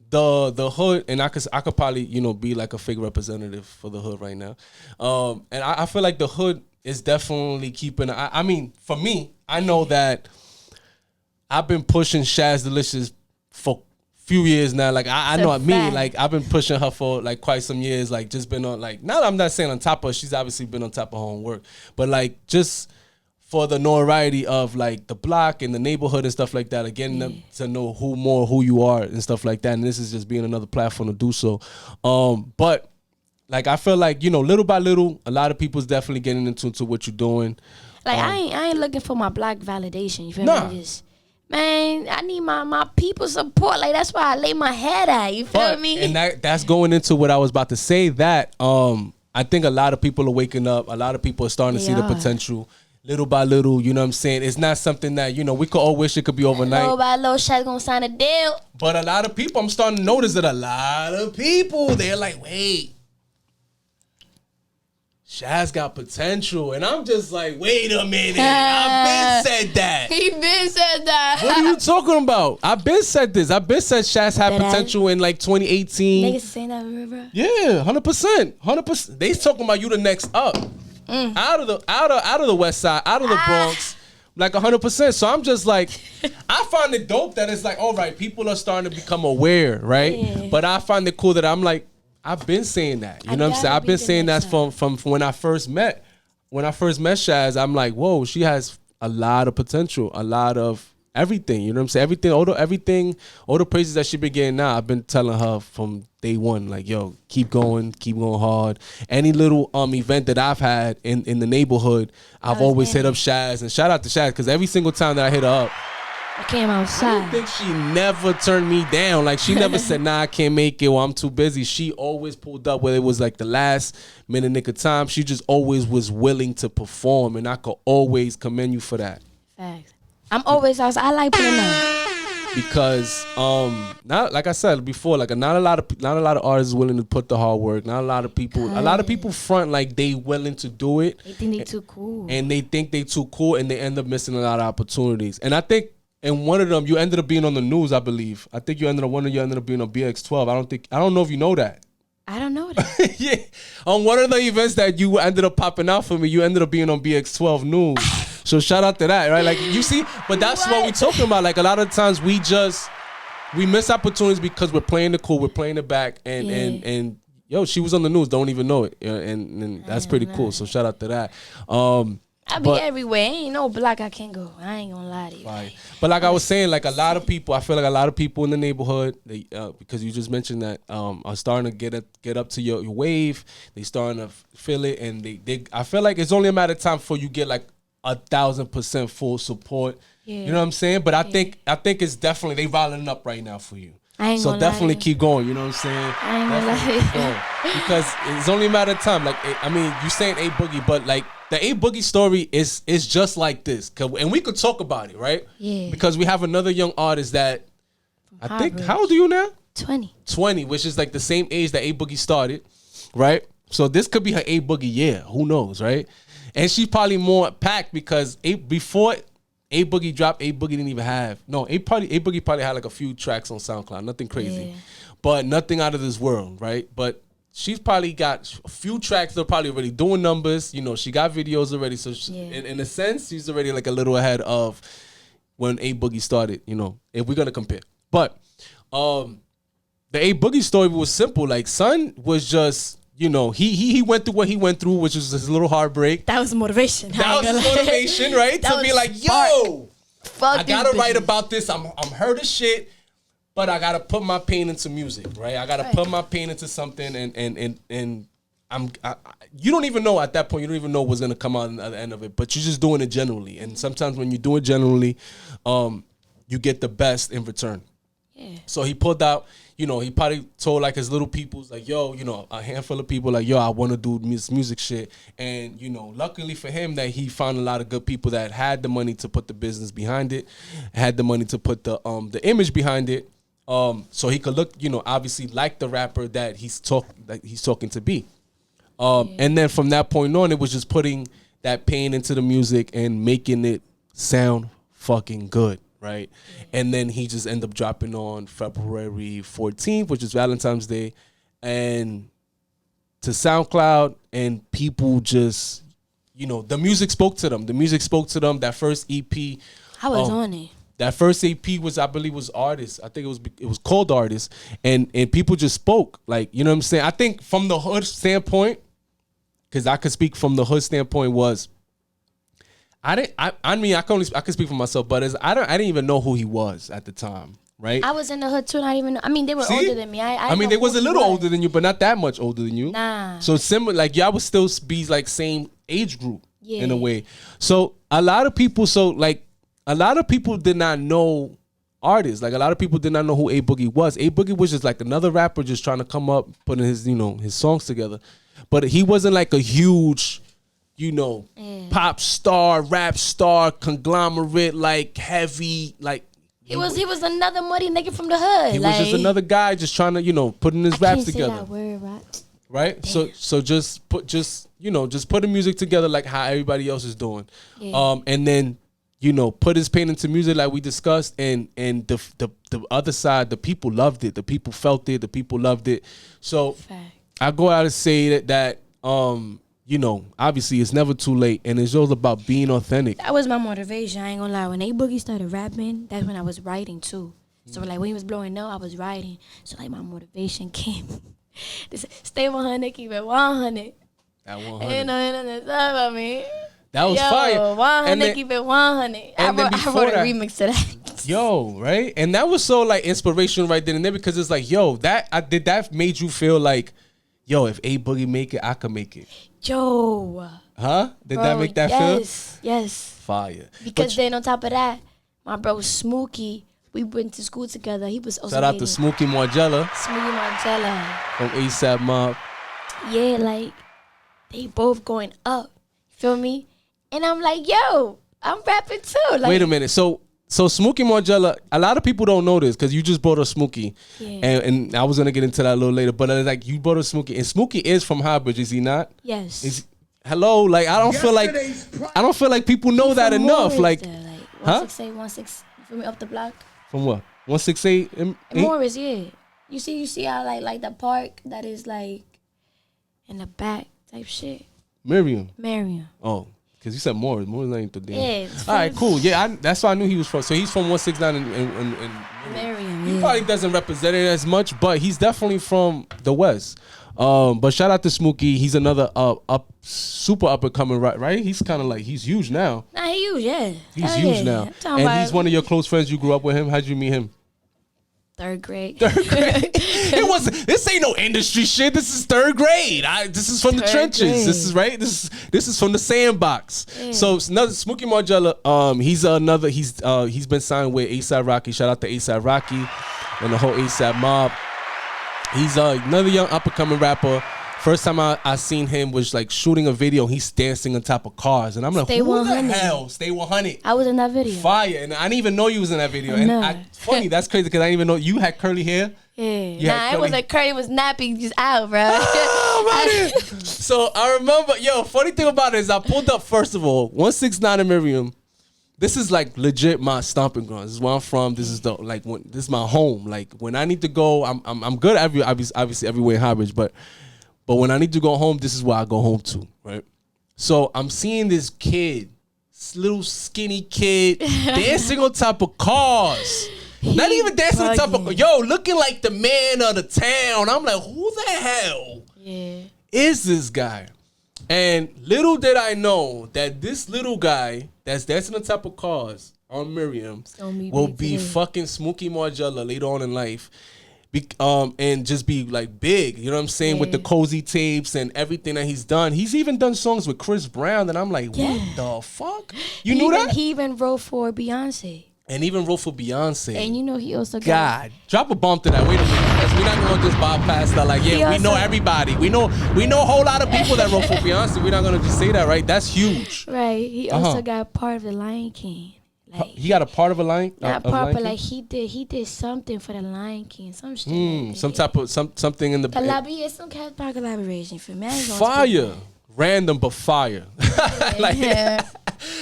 The hood, and I could probably be like a fake representative for the hood right now, and I feel like the hood is definitely keeping. I mean, for me, I know that I've been pushing Shaz Delicious for a few years now. Like I know me, like I've been pushing her for like quite some years. Like just been on like now. I'm not saying on top of her. She's obviously been on top of her own work, but like just. For the notoriety of like the block and the neighborhood and stuff like that, getting them to know who you are and stuff like that. And this is just being another platform to do so. But like I feel like little by little, a lot of people's definitely getting into what you're doing. Like I ain't looking for my block validation. You feel me? Man, I need my people support. Like that's why I lay my head at. You feel me? And that's going into what I was about to say. That I think a lot of people are waking up. A lot of people are starting to see the potential. Little by little, you know what I'm saying? It's not something that, we could all wish it could be overnight. Little by little, Shaz gonna sign a deal. But a lot of people, I'm starting to notice that a lot of people, they're like, wait, Shaz got potential. And I'm just like, wait a minute. I've been said that. He been said that. What are you talking about? I've been said this. I've been said Shaz had potential in like 2018. Niggas saying that, remember? Yeah, 100%. 100%. They talking about you the next up. Out of the West Side, out of the Bronx, Like 100%. So I'm just like, I find it dope that it's like, all right, people are starting to become aware, right? Yeah. But I find it cool that I'm like, I've been saying that. You know what I'm saying? I've been saying that from when I first met. When I first met Shaz, I'm like, whoa, she has a lot of potential, a lot of everything. You know what I'm saying? All the praises that she been getting now, I've been telling her from day one, like, yo, keep going hard. Any little event that I've had in the neighborhood, I've always hit up Shaz. And shout out to Shaz, because every single time that I hit her up, I came outside. I don't think she never turned me down. Like, she never said, nah, I can't make it, or I'm too busy. She always pulled up, whether it was like the last minute nick of time. She just always was willing to perform, and I could always commend you for that. Facts. I'm always outside. I like putting on. Because not like I said before, like not a lot of artists willing to put the hard work. Not a lot of people front like they willing to do it. They think they too cool. And they think they too cool, and they end up missing a lot of opportunities. And I think in one of them you ended up being on the news, I believe. I think you ended up being on BX12. I don't know if you know that. I don't know that. Yeah. On one of the events that you ended up popping out for me, you ended up being on BX12 News. So shout out to that, right? Like, you see, but that's what we talking about. Like, a lot of times we miss opportunities because we're playing the cool, we're playing it back, and yo, she was on the news, don't even know it, and that's pretty cool. So shout out to that. I be everywhere. Ain't no block I can't go. I ain't gonna lie to you. Right. But like I was saying, like, a lot of people, I feel like a lot of people in the neighborhood, they, because you just mentioned that, are starting to get up to your wave. They starting to feel it, and they I feel like it's only a matter of time before you get like 1,000% full support. Yeah. You know what I'm saying? But I think it's definitely, they riling up right now for you. So definitely keep going. You know what I'm saying? I ain't gonna lie. Because it's only a matter of time. Like, I mean, you saying A Boogie, but like the A Boogie story is just like this. And we could talk about it, right? Yeah. Because we have another young artist that I think, how old are you now? 20, which is like the same age that A Boogie started, right? So this could be her A Boogie year. Who knows, right? And she's probably more packed because before A Boogie dropped, A Boogie didn't even have A Boogie probably had like a few tracks on SoundCloud, nothing crazy, but nothing out of this world, right? But she's probably got a few tracks that are probably already doing numbers. You know, she got videos already, so in a sense, she's already like a little ahead of when A Boogie started. You know, if we're gonna compare, but the A Boogie story was simple. Like, son was just, you know, he went through what he went through, which was his little heartbreak. That was motivation. That was motivation, right? To be like, yo, I gotta write about this. I'm hurt as shit, but I gotta put my pain into music, right? I gotta put my pain into something, and you don't even know at that point. You don't even know what's gonna come out at the end of it, but you're just doing it generally. And sometimes when you do it generally, you get the best in return. Yeah. So he pulled out, you know, he probably told like his little peoples, like, yo, you know, a handful of people, like, yo, I want to do this music shit. And, you know, luckily for him that he found a lot of good people that had the money to put the business behind it, had the money to put the image behind it. So he could look, you know, obviously like the rapper that he's talking to be. And then from that point on, it was just putting that pain into the music and making it sound fucking good. Right. And then he just ended up dropping on February 14th, which is Valentine's Day, and to SoundCloud, and people just, you know, the music spoke to them. That first EP. I was on it. That first EP was, I believe, was Artist. I think it was called Artist. And people just spoke. Like, you know what I'm saying? I think from the hood standpoint, because I could speak from the hood standpoint, was I can speak for myself, but I didn't even know who he was at the time, right? I was in the hood too, not even. I mean, they were older than me. I mean, they was a little older than you, but not that much older than you. Nah. So similar, like, y'all would still be like same age group in a way. So a lot of people did not know artists. Like, a lot of people did not know who A Boogie was. A Boogie was just like another rapper just trying to come up, putting his, you know, his songs together. But he wasn't like a huge, you know, pop star, rap star, conglomerate, like heavy, like he was another muddy nigga from the hood. He was just another guy just trying to, you know, putting his raps together. Say that word, right? Damn. So just put the music together like how everybody else is doing. Yeah. And then, you know, put his pain into music like we discussed, and the other side, the people loved it, the people felt it, the people loved it. So I go out and say that you know, obviously it's never too late, and it's all about being authentic. That was my motivation. I ain't gonna lie. When A Boogie started rapping, that's when I was writing too. So like when he was blowing up, I was writing. So like my motivation came. Stay 100, keep it 100. At 100. Ain't nothing about me. That was fire. 100, keep it 100. I wrote a remix to that. Yo, right? And that was so like inspirational right then and there, because it's like, yo, that made you feel like, yo, if A Boogie make it, I can make it. Yo. Huh? Did that make that feel? Yes. Fire. Because then on top of that, my bro Smokey, we went to school together. He was also shout out to Smokey Margella. Smokey Margella. From ASAP Mob. Yeah, like, they both going up. Feel me? And I'm like, yo, I'm rapping too. Like, wait a minute. So Smokey Margella, a lot of people don't know this because you just brought up Smokey. Yeah. And I was going to get into that a little later. But like, you brought up Smokey. And Smokey is from Highbridge, is he not? Yes. Hello? Like, I don't feel like people know that enough. Like, there, like 168, 16, feel me, up the block. From what? 168? In Morris, yeah. You see how like the park that is like in the back type shit. Miriam. Oh, because you said Morris. Morris ain't the damn. Yeah. All right, cool. Yeah, that's why I knew he was from. So he's from 169 and Miriam. He probably doesn't represent it as much, but he's definitely from the West. But shout out to Smokey. He's another super up and coming, right? He's kind of like, he's huge now. Nah, he huge, yeah. He's huge now. And he's one of your close friends. You grew up with him. How'd you meet him? Third grade. This ain't no industry shit. This is third grade. This is from the trenches. Grade. This is right. This is from the sandbox. Yeah. So another Smokey Margella. He's been signed with ASAP Rocky. Shout out to ASAP Rocky and the whole ASAP mob. He's another young up and coming rapper. First time I seen him was like shooting a video. He's dancing on top of cars, and I'm like, who 100. The hell? Stay 100. I was in that video. Fire, and I didn't even know you was in that video. And funny, that's crazy because I didn't even know you had curly hair. Yeah, it wasn't curly. It was nappy, just out, bro. Oh, so I remember, funny thing about it is I pulled up first of all 169 in Miriam. This is like legit my stomping ground. This is where I'm from. This is this is my home. Like when I need to go, I'm good obviously everywhere in Highbridge, but when I need to go home, this is where I go home to, right? So I'm seeing this kid, this little skinny kid, dancing on top of cars. Not even dancing on top of, looking like the man of the town. I'm like, who the hell is this guy? And little did I know that this little guy that's dancing on top of cars on Miriam will be fucking Smokey Margella later on in life. And just be like big, you know what I'm saying, with the cozy tapes and everything that he's done. He's even done songs with Chris Brown, and I'm like, what the fuck? You knew that? He even wrote for Beyonce. And even wrote for Beyonce. And you know he also got... God, drop a bump to that. Wait a minute, because we're not gonna just bypass that. Like, we know everybody. We know a whole lot of people that wrote for Beyonce. We're not gonna just say that, right? That's huge. Right. He also got part of the Lion King. Like, he got a part of a Lion King? Not part, but like he did something for the Lion King. Some shit. Like some type of something in the some kind of collaboration for me. Fire. Random but fire.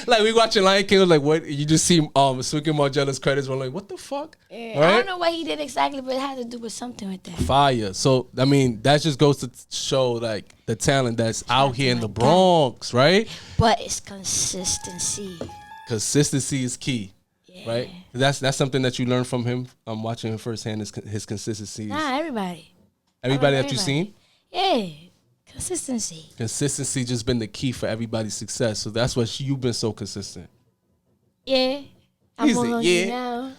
Like we watching Lion King, like what you just see Smokey Margella's credits, we're like, what the fuck? Yeah. Right? I don't know what he did exactly, but it had to do with something with that. Fire. So I mean, that just goes to show like the talent that's out here in the Bronx, right? But it's consistency. Consistency is key, right? That's something that you learn from him. I'm watching him firsthand. His consistency. Nah, everybody that you've seen. Yeah. Consistency just been the key for everybody's success. So that's why you've been so consistent. Yeah. I'm on now.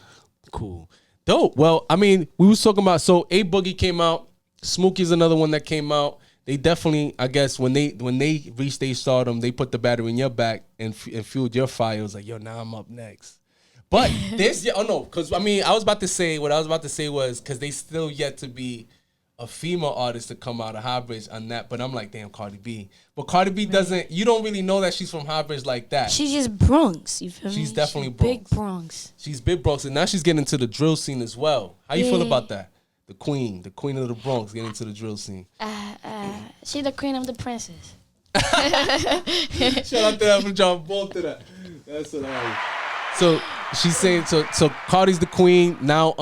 Cool. Dope. Well, I mean, we was talking about, so A Boogie came out. Smokey's another one that came out. They definitely, I guess, when they reached their stardom, they put the battery in your back and fueled your fire. It was like, now I'm up next. But because I mean, what I was about to say was because they still yet to be a female artist to come out of Highbridge on that, but I'm like, damn, Cardi B. But Cardi B doesn't, you don't really know that she's from Highbridge like that. She's just Bronx, you feel me? She's definitely Bronx. Big Bronx. She's big Bronx, and now she's getting into the drill scene as well. How you feel about that? The queen of the Bronx getting into the drill scene. She's the queen of the princess. Shout out to that for John Ball to that. That's hilarious. So she's saying, so Cardi's the queen now.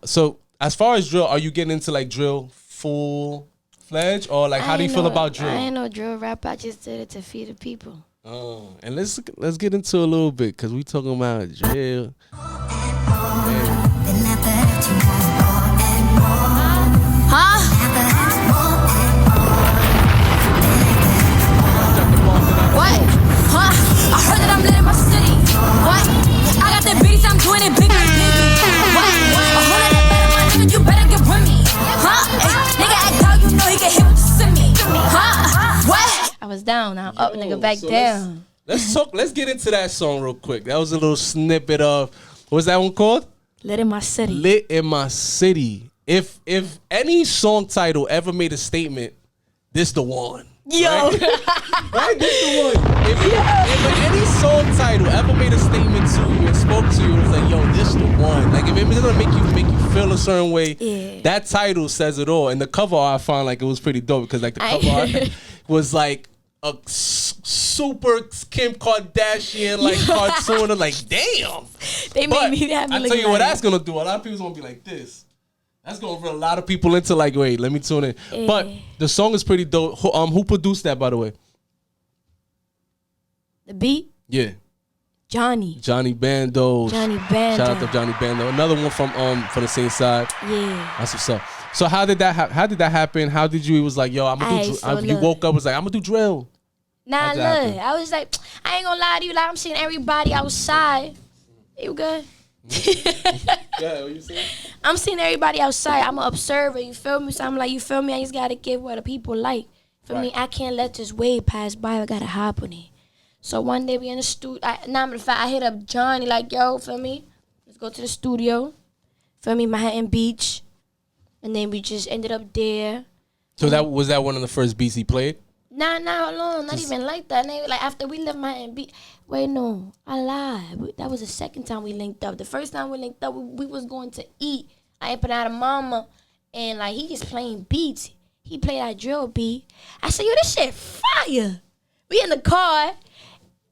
So as far as drill, are you getting into like drill full fledged, or like how do you feel about drill? I ain't no drill rapper. I just did it to feed the people. And let's get into a little bit because we talking about drill. What? Huh? I heard that I'm lit in my city. What? I got the beats, I'm doing it big like Biggie. What? A whole lot of better, my nigga, you better get with me. Huh? Nigga act out, you know he can hit with the semi. Huh? What? I was down, now I'm up, nigga, back down. Let's get into that song real quick. That was a little snippet of, what's that one called? Lit in my city. Lit in my city. If any song title ever made a statement, this the one. Yo. Right? This the one. If any song title ever made a statement to you and spoke to you, it was like, yo, this the one. Like if it's gonna make you feel a certain way, that title says it all. And the cover art, I found like it was pretty dope because like the cover art was like a super Kim Kardashian like cartoon. I'm like, damn. They made me that. I tell you what that's gonna do. A lot of people's gonna be like this. That's gonna bring a lot of people into like, wait, let me tune in. But the song is pretty dope. Who produced that, by the way? The beat? Yeah. Johnny Bando. Bando. Shout out to Johnny Bando. Another one from the same side. Yeah. That's what's up. So how did that happen? How did you? It was like, yo, I'm gonna do. You woke up, was like, I'm gonna do drill. Nah, look. I was like, I ain't gonna lie to you. Like I'm seeing everybody outside. You good? Yeah, what you saying? I'm seeing everybody outside. I'm an observer. You feel me? So I'm like, you feel me? I just gotta give what the people like. For me, I can't let this wave pass by. I gotta hop on it. So one day we in the studio. I hit up Johnny like, yo, feel me? Let's go to the studio. Feel me? Manhattan Beach. And then we just ended up there. So was that one of the first beats he played? Nah, hold on. Not even like that. Like after we left Manhattan Beach. Wait, no. I lied. That was the second time we linked up. The first time we linked up, we was going to eat. I ain't put out a mama. And like he just playing beats. He played that drill beat. I said, yo, this shit fire. We in the car.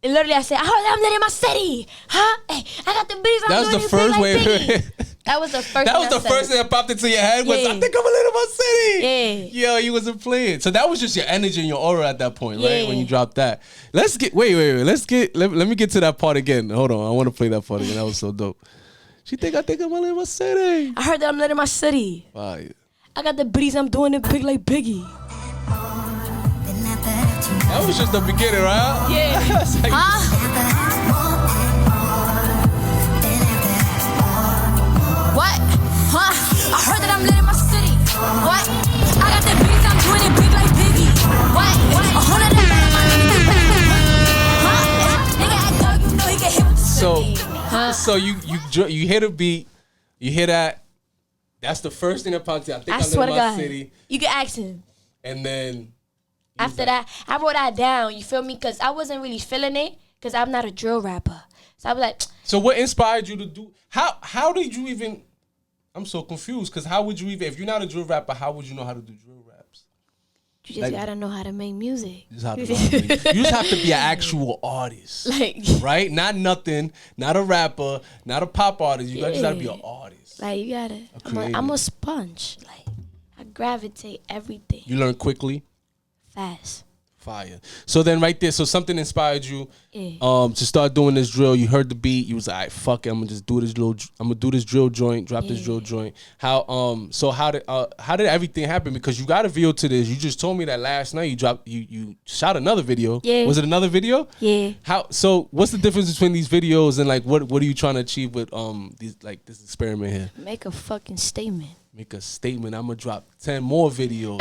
And literally I said, I'm lit in my city. Huh? Hey, I got the beats. That was the first way. That was the first. That was the first thing that popped into your head. Was I think I'm a lit in my city. Yeah. Yo, you wasn't playing. So that was just your energy and your aura at that point, right? When you dropped that. Wait. Let me get to that part again. Hold on. I want to play that part again. That was so dope. I think I'm lit in my city. I heard that I'm lit in my city. Fire. I got the beats. I'm doing it big like Biggie. That was just the beginning, right? Yeah. Like, What? Huh? I heard that I'm lit in my city. What? I got the beats, I'm doing it big like Biggie. What? A whole lot of better, my nigga, you better get with me. Huh? Nigga act out, you know he can hit with the semi. So you hit a beat, you hear that. That's the first thing that popped out. I swear lit to in my God. city. You can ask him. And then after that, I wrote that down. You feel me? Because I wasn't really feeling it. Because I'm not a drill rapper. So I was like. So what inspired you to do? How did you even? I'm so confused. Because how would you even? If you're not a drill rapper, how would you know how to do drill raps? You just gotta know how to make music. You just have to be an actual artist. Right? Not nothing. Not a rapper. Not a pop artist. You just gotta be an artist. Like you gotta. I'm a sponge. Like I gravitate everything. You learn quickly. Fast. Fire. So then right there, so something inspired you to start doing this drill. You heard the beat, you was like, all right, fuck it, I'm gonna do this drill joint, drop this drill joint. How did everything happen? Because you got a video to this. You just told me that last night you shot another video. Yeah. Was it another video? Yeah. So what's the difference between these videos and like what are you trying to achieve with this experiment here? Make a fucking statement. Make a statement. I'm gonna drop 10 more videos.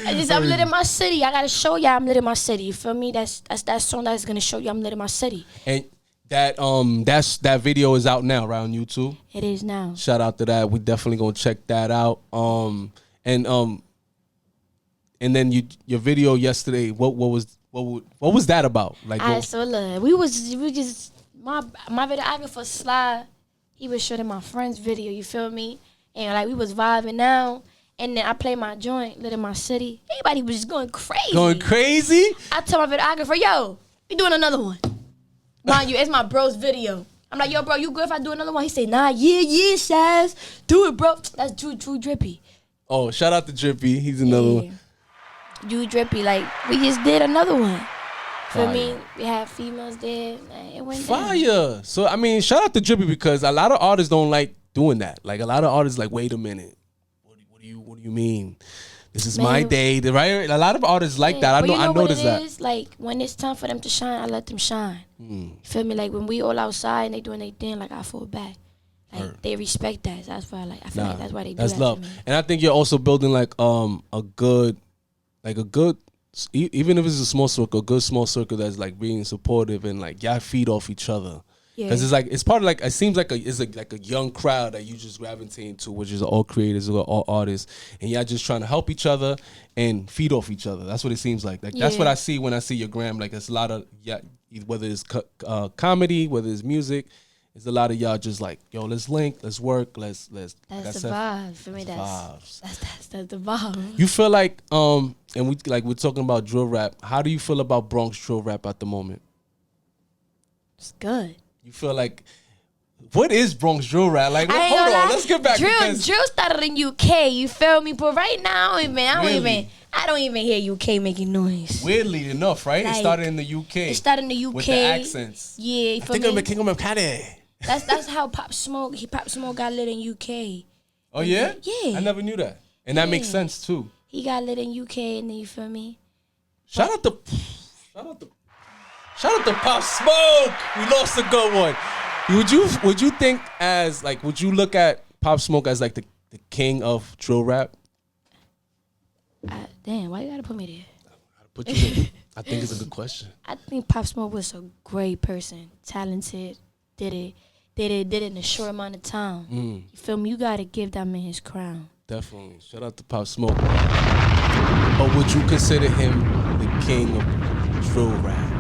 I'm lit in my city. I gotta show y'all I'm lit in my city. You feel me? That's that song that's gonna show you I'm lit in my city. And that video is out now, right, on YouTube. It is now. Shout out to that. We definitely gonna check that out. And then your video yesterday. What was that about? Like, so look, we just my videographer Sly. He was shooting my friend's video. You feel me? And like we was vibing now. And then I played my joint, lit in my city. Everybody was just going crazy. Going crazy? I told my videographer, yo, we doing another one. Mind you, it's my bro's video. I'm like, yo, bro, you good if I do another one? He said, nah, yeah, Shaz. Do it, bro. That's too drippy. Oh, shout out to Drippy. He's another one. You Drippy, like we just did another one. For Fire. me, we had females there. It went down. Fire. So I mean, shout out to Drippy because a lot of artists don't like doing that. Like a lot of artists like, wait a minute, what do you mean? This is my day, right? A lot of artists like that. I noticed that. Is? Like when it's time for them to shine, I let them shine. You feel me? Like when we all outside and they doing their thing, like I fall back. Like they respect that. So that's why I feel like that's why they do that. That's love. To me. And I think you're also building like a good, even if it's a small circle, a good small circle that's like being supportive and like y'all feed off each other. Because it's like it's part of like it seems like it's like a young crowd that you just gravitate to, which is all creators or all artists, and y'all just trying to help each other and feed off each other. That's what it seems like. Like that's what I see when I see your gram. Like it's a lot of whether it's comedy, whether it's music. There's a lot of y'all just like, yo, let's link, let's work, let's. That's the vibe for me. That's the vibe. You feel like and we're talking about drill rap. How do you feel about Bronx drill rap at the moment? It's good. You feel like, what is Bronx drill rap? Like, hold on, let's get back. Drill started in UK. You feel me? But right now, man, I don't even hear UK making noise. Weirdly enough, right? Like, it started in the UK. It started in the UK with the accents. Yeah, I think I'm a king of my caddy. That's how Pop Smoke got lit in UK. Oh yeah? Yeah. I never knew that. And that makes sense too. He got lit in UK and then you feel me? Shout out to Pop Smoke. We lost a good one. Would you think as like would you look at Pop Smoke as like the king of drill rap? Damn, why you gotta put me there? Put you there. I think it's a good question. I think Pop Smoke was a great person, talented, did it in a short amount of time. You feel me? You gotta give that man his crown. Definitely. Shout out to Pop Smoke. But would you consider him the king of drill rap?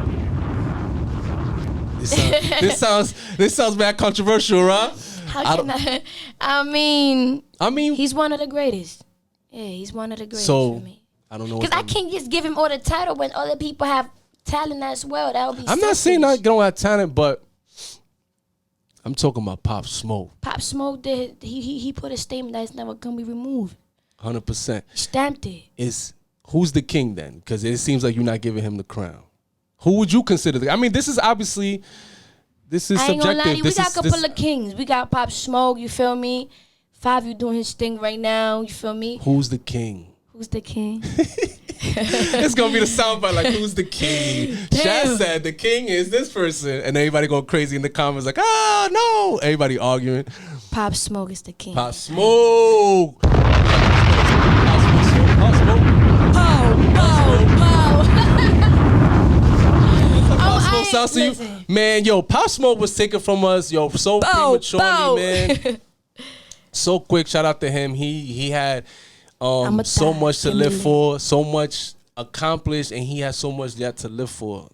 This sounds bad controversial, right? I mean, he's one of the greatest. Yeah, he's one of the greatest so, for me. I don't know. Because I can't just give him all the title when other people have talent as well. That would be. I'm not saying I don't have talent, but I'm talking about Pop Smoke. Pop Smoke did. He put a statement that's never gonna be removed. 100%. Stamped it. Who's the king then? Because it seems like you're not giving him the crown. Who would you consider? I mean, this is subjective. I ain't gonna lie to you. We got a couple of kings. We got Pop Smoke. You feel me? Five, you doing his thing right now. You feel me? Who's the king? Who's the king? It's gonna be the soundbite like, who's the king? Shaz said the king is this person, and everybody going crazy in the comments like, oh no! Everybody arguing. Pop Smoke is the king. Pop Smoke. Pop Smoke. Pop Smoke sounds to you, man. Yo, Pop Smoke was taken from us, yo, so prematurely, man. So quick. Shout out to him. He had so much to live for, so much accomplished, and he has so much yet to live for.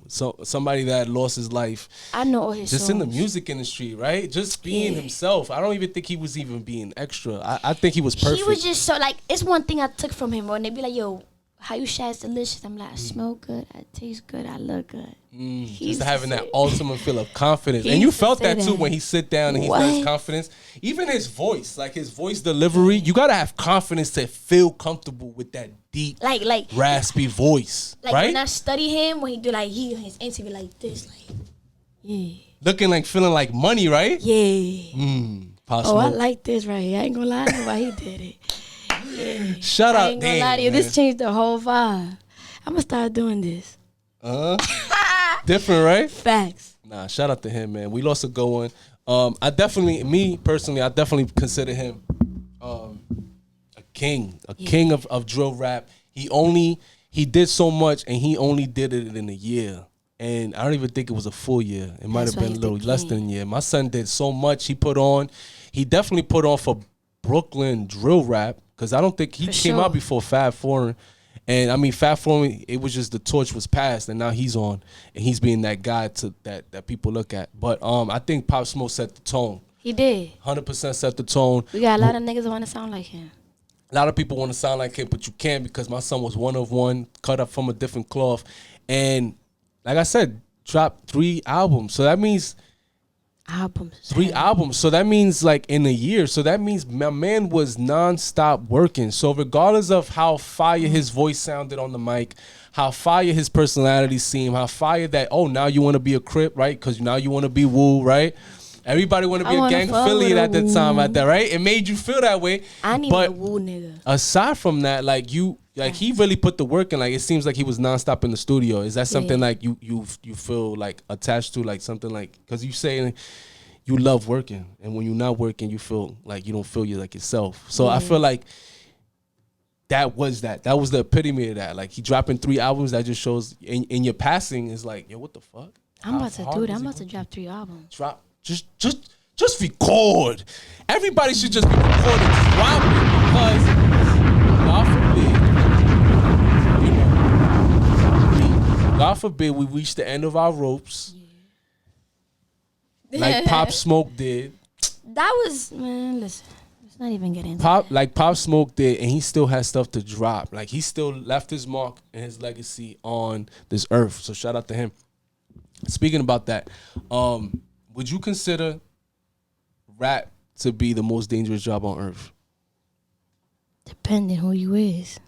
So somebody that lost his life. I know all his just songs. In the music industry, right? Just being himself. I don't even think he was even being extra. I think he was perfect. He was just so like. It's one thing I took from him when they be like, "Yo, how you Shaz delicious?" I'm like, I smell good, I taste good, I look good. Just having that ultimate feel of confidence. And you felt that too when he sit down and he feels confidence. Even his voice, like his voice delivery, you gotta have confidence to feel comfortable with that deep, like raspy voice. Like right? When I study him, when he do like his interview like this, like looking like feeling like money, right? Oh, I like this right here. I ain't gonna lie to you why he did it. Shut up, I ain't gonna lie to you. This changed the whole vibe. I'm gonna start doing this. Different, right? Facts. Nah, shout out to him, man. We lost a good one. I definitely consider him a king of drill rap. He did so much, and he only did it in a year. And I don't even think it was a full year. It might have been a little less than a year. My son did so much. He definitely put on for Brooklyn drill rap, because I don't think he came out before Fab Foreign. And I mean, Fab Foreign, it was just the torch was passed, and now he's on, and he's being that guy that people look at. But I think Pop Smoke set the tone. He did. 100% set the tone. We got a lot of niggas that want to sound like him. A lot of people want to sound like him, but you can't, because my son was one of one, cut up from a different cloth. And like I said, dropped 3 albums. So that means albums. 3 albums. So that means like in a year. So that means my man was nonstop working. So regardless of how fire his voice sounded on the mic, how fire his personality seemed, how fire that, oh, now you want to be a Crip, right? Because now you want to be Woo, right? Everybody want to be a gang affiliate at the time, at that, right? It made you feel that way. I need a Woo nigga. Aside from that, like he really put the work in. Like it seems like he was nonstop in the studio. Is that something like you feel like attached to, like something like, because you say you love working, and when you're not working, you feel like you don't feel you like yourself. So I feel like that was the epitome of that. Like he dropping 3 albums, that just shows in your passing is like, yo, what the fuck? I'm about to do it. I'm about to drop 3 albums. Just record. Everybody should just be recording, just drop it, because God forbid we reach the end of our ropes, like Pop Smoke did. That was, man, listen, let's not even get into Pop Smoke did, and he still has stuff to drop. Like he still left his mark and his legacy on this earth. So shout out to him. Speaking about that, would you consider rap to be the most dangerous job on earth? Depending who you is.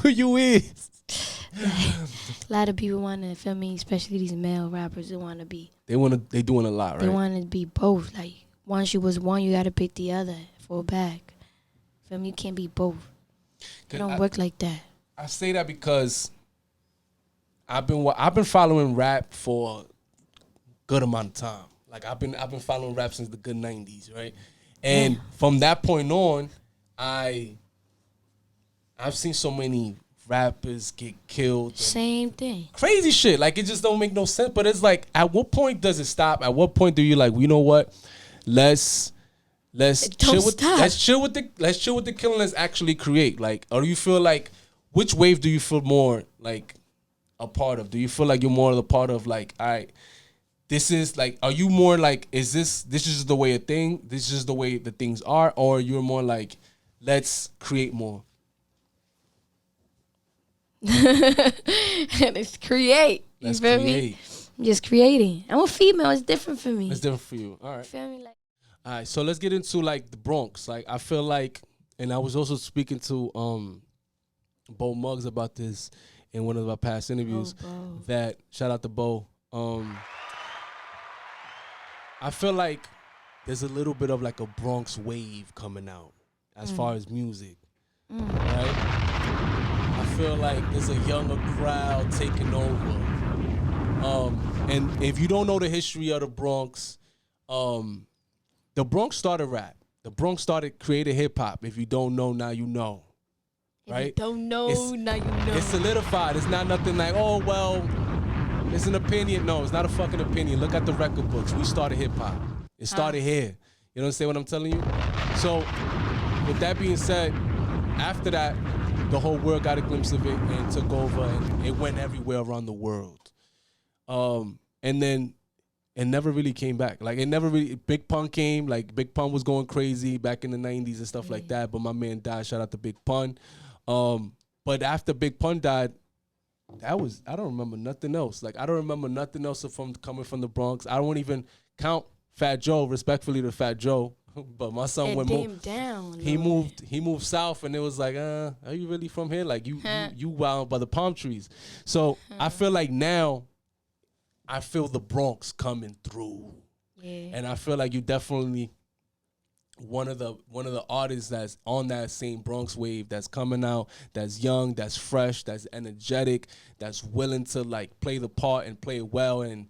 Who you is? A lot of people want to, feel me, especially these male rappers, they want to be. They doing a lot, right? They want to be both. Like, once you was one, you got to pick the other for a back. Feel me? You can't be both. It don't work like that. I say that because I've been following rap for a good amount of time. Like I've been following rap since the good 90s, right? And from that point on, I've seen so many rappers get killed. Same thing. Crazy shit. Like it just don't make no sense. But it's like, at what point does it stop? At what point do you like, you know what? Let's chill with the killing. Let's actually create. Like, or do you feel like, which wave do you feel more like a part of? Do you feel like you're more of the part of like, all right, this is like, are you more like, this is just the way a thing, this is just the way the things are, or you're more like, let's create more? Let's create. You feel me? I'm just creating. I'm a female. It's different for me. It's different for you. All right. You feel me? Like, all right. So let's get into like the Bronx. Like I feel like, and I was also speaking to Bo Muggs about this in one of our past interviews. That shout out to Bo. I feel like there's a little bit of like a Bronx wave coming out as far as music, right? I feel like there's a younger crowd taking over. And if you don't know the history of the Bronx, the Bronx started rap. The Bronx started creating hip hop. If you don't know, now you know. Right? If you don't know, now you know. It's solidified. It's not nothing like, oh, well, it's an opinion. No, it's not a fucking opinion. Look at the record books. We started hip hop. It started here. You understand what I'm telling you? So, with that being said, after that, the whole world got a glimpse of it and took over, and it went everywhere around the world. And then it never really came back. Like it never really, Big Pun came, like Big Pun was going crazy back in the 90s and stuff like that, but my man died. Shout out to Big Pun. But after Big Pun died, I don't remember nothing else. Like I don't remember nothing else from coming from the Bronx. I don't even count Fat Joe, respectfully to Fat Joe. But my son went down. He moved south, and it was like, are you really from here? Like you wild by the palm trees. So I feel like now, I feel the Bronx coming through, and I feel like you definitely one of the artists that's on that same Bronx wave, that's coming out, that's young, that's fresh, that's energetic, that's willing to like play the part and play it well, and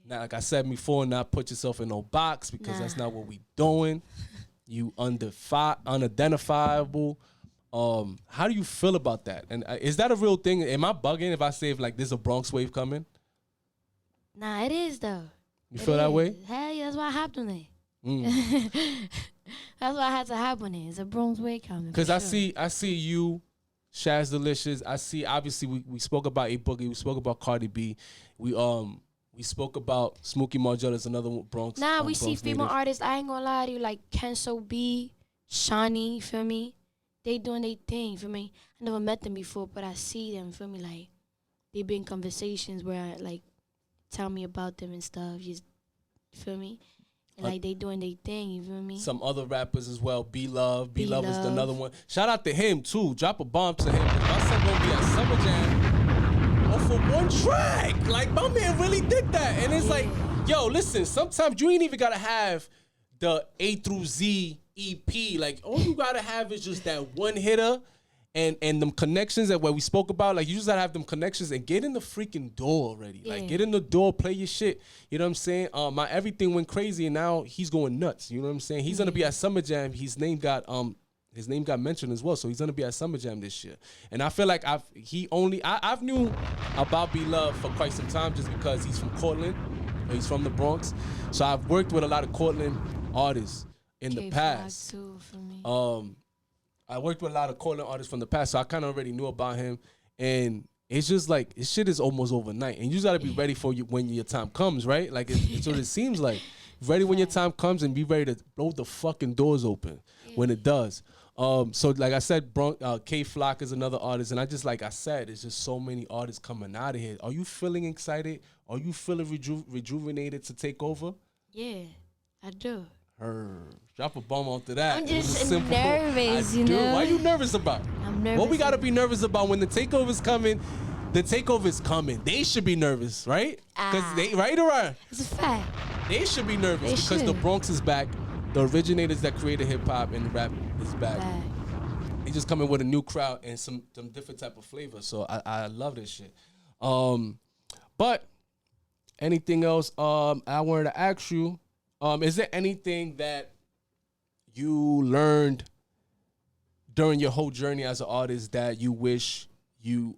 not, like I said before, not put yourself in no box, because that's not what we doing. You unidentifiable. How do you feel about that? And is that a real thing? Am I bugging if I say like there's a Bronx wave coming? Nah, it is though. You feel that way? Hell yeah, that's why I hopped on it. That's why I had to hop on it. It's a Bronx wave coming. Because I see you, Shaz Delicious. I see, obviously we spoke about A Boogie, we spoke about Cardi B. We spoke about Smokey Margella's another Bronx. Nah, we Bronx see female native. artists. I ain't gonna lie to you, like Kenso B, Shawnee, you feel me? They doing their thing, feel me? I never met them before, but I see them, feel me? Like, they been in conversations where I, like, tell me about them and stuff, just, feel me? And like they doing their thing, you feel me? Some other rappers as well. B Love is Love. another one. Shout out to him too. Drop a bomb to him. 'Cause my son gonna be at Summer Jam off of one track. Like my man really did that. And it's like, yo, listen, sometimes you ain't even gotta have the A through Z EP. Like all you gotta have is just that one hitter and them connections that what we spoke about. Like you just gotta have them connections and get in the freaking door already. Like get in the door, play your shit. You know what I'm saying? My everything went crazy and now he's going nuts. You know what I'm saying? He's gonna be at Summer Jam. His name got mentioned as well, so he's gonna be at Summer Jam this year. And I feel like I've knew about B Love for quite some time just because he's from Cortland, or he's from the Bronx. So I've worked with a lot of Cortland artists in the past. Too, for me. I worked with a lot of Cortland artists from the past, so I kind of already knew about him. And it's just like, this shit is almost overnight. And you just got to be ready for you when your time comes, right? Like, it's what it seems like. Ready when your time comes and be ready to blow the fucking doors open when it does. So, like I said, K-Flock is another artist. And like I said, it's just so many artists coming out of here. Are you feeling excited? Are you feeling rejuvenated to take over? Yeah, I do. Drop a bomb onto that. I'm just nervous, you know. Why are you nervous about? I'm nervous. What we gotta be nervous about when the takeover's coming? The takeover's coming. They should be nervous, right? Because they, right or wrong? It's a fact. They should be nervous because the Bronx is back. The originators that created hip hop and rap is back. They just coming with a new crowd and some different type of flavor. So I love this shit. But anything else? I wanted to ask you. Is there anything that you learned during your whole journey as an artist that you wish you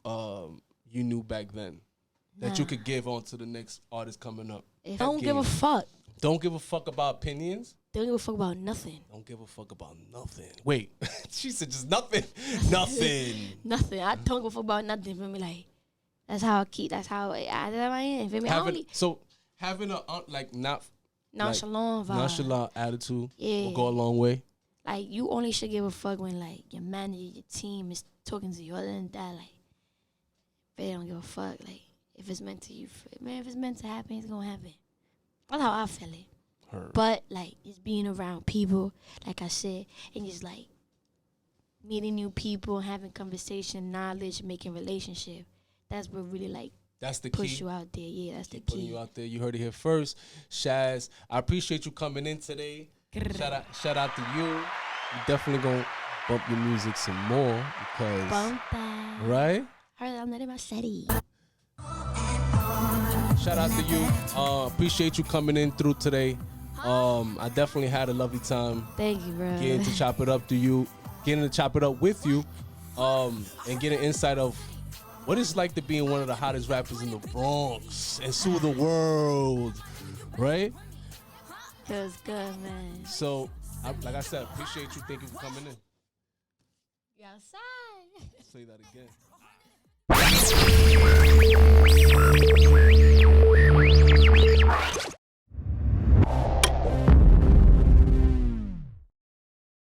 knew back then that you could give on to the next artist coming up? Don't give a fuck. Don't give a fuck about opinions? Don't give a fuck about nothing. Don't give a fuck about nothing. Wait, she said just nothing. Nothing. Nothing. I don't give a fuck about nothing. For me, like that's how I am. For me, having a like not nonchalant vibe. Nonchalant attitude will go a long way. Like, you only should give a fuck when, like, your manager, your team is talking to you. Other than that, like, they don't give a fuck. Like, if it's meant to you, man, if it's meant to happen, it's gonna happen. That's how I feel it. But, like, just being around people, like I said, and just, like, meeting new people, having conversation, knowledge, making relationship. That's what really, like, that's the push key. you out there. Yeah, that's the key. Putting you out there. You heard it here first. Shaz, I appreciate you coming in today. Shout out to you. You definitely gonna bump your music some more because right? Heard I'm not in my city. Shout out to you. Appreciate you coming in through today. I definitely had a lovely time. Thank you, bro. Getting to chop it up with you, and get an insight of what it's like to being one of the hottest rappers in the Bronx and sue the world, right? It was good, man. So, like I said, appreciate you. Thank you for coming in. You outside. Say that again.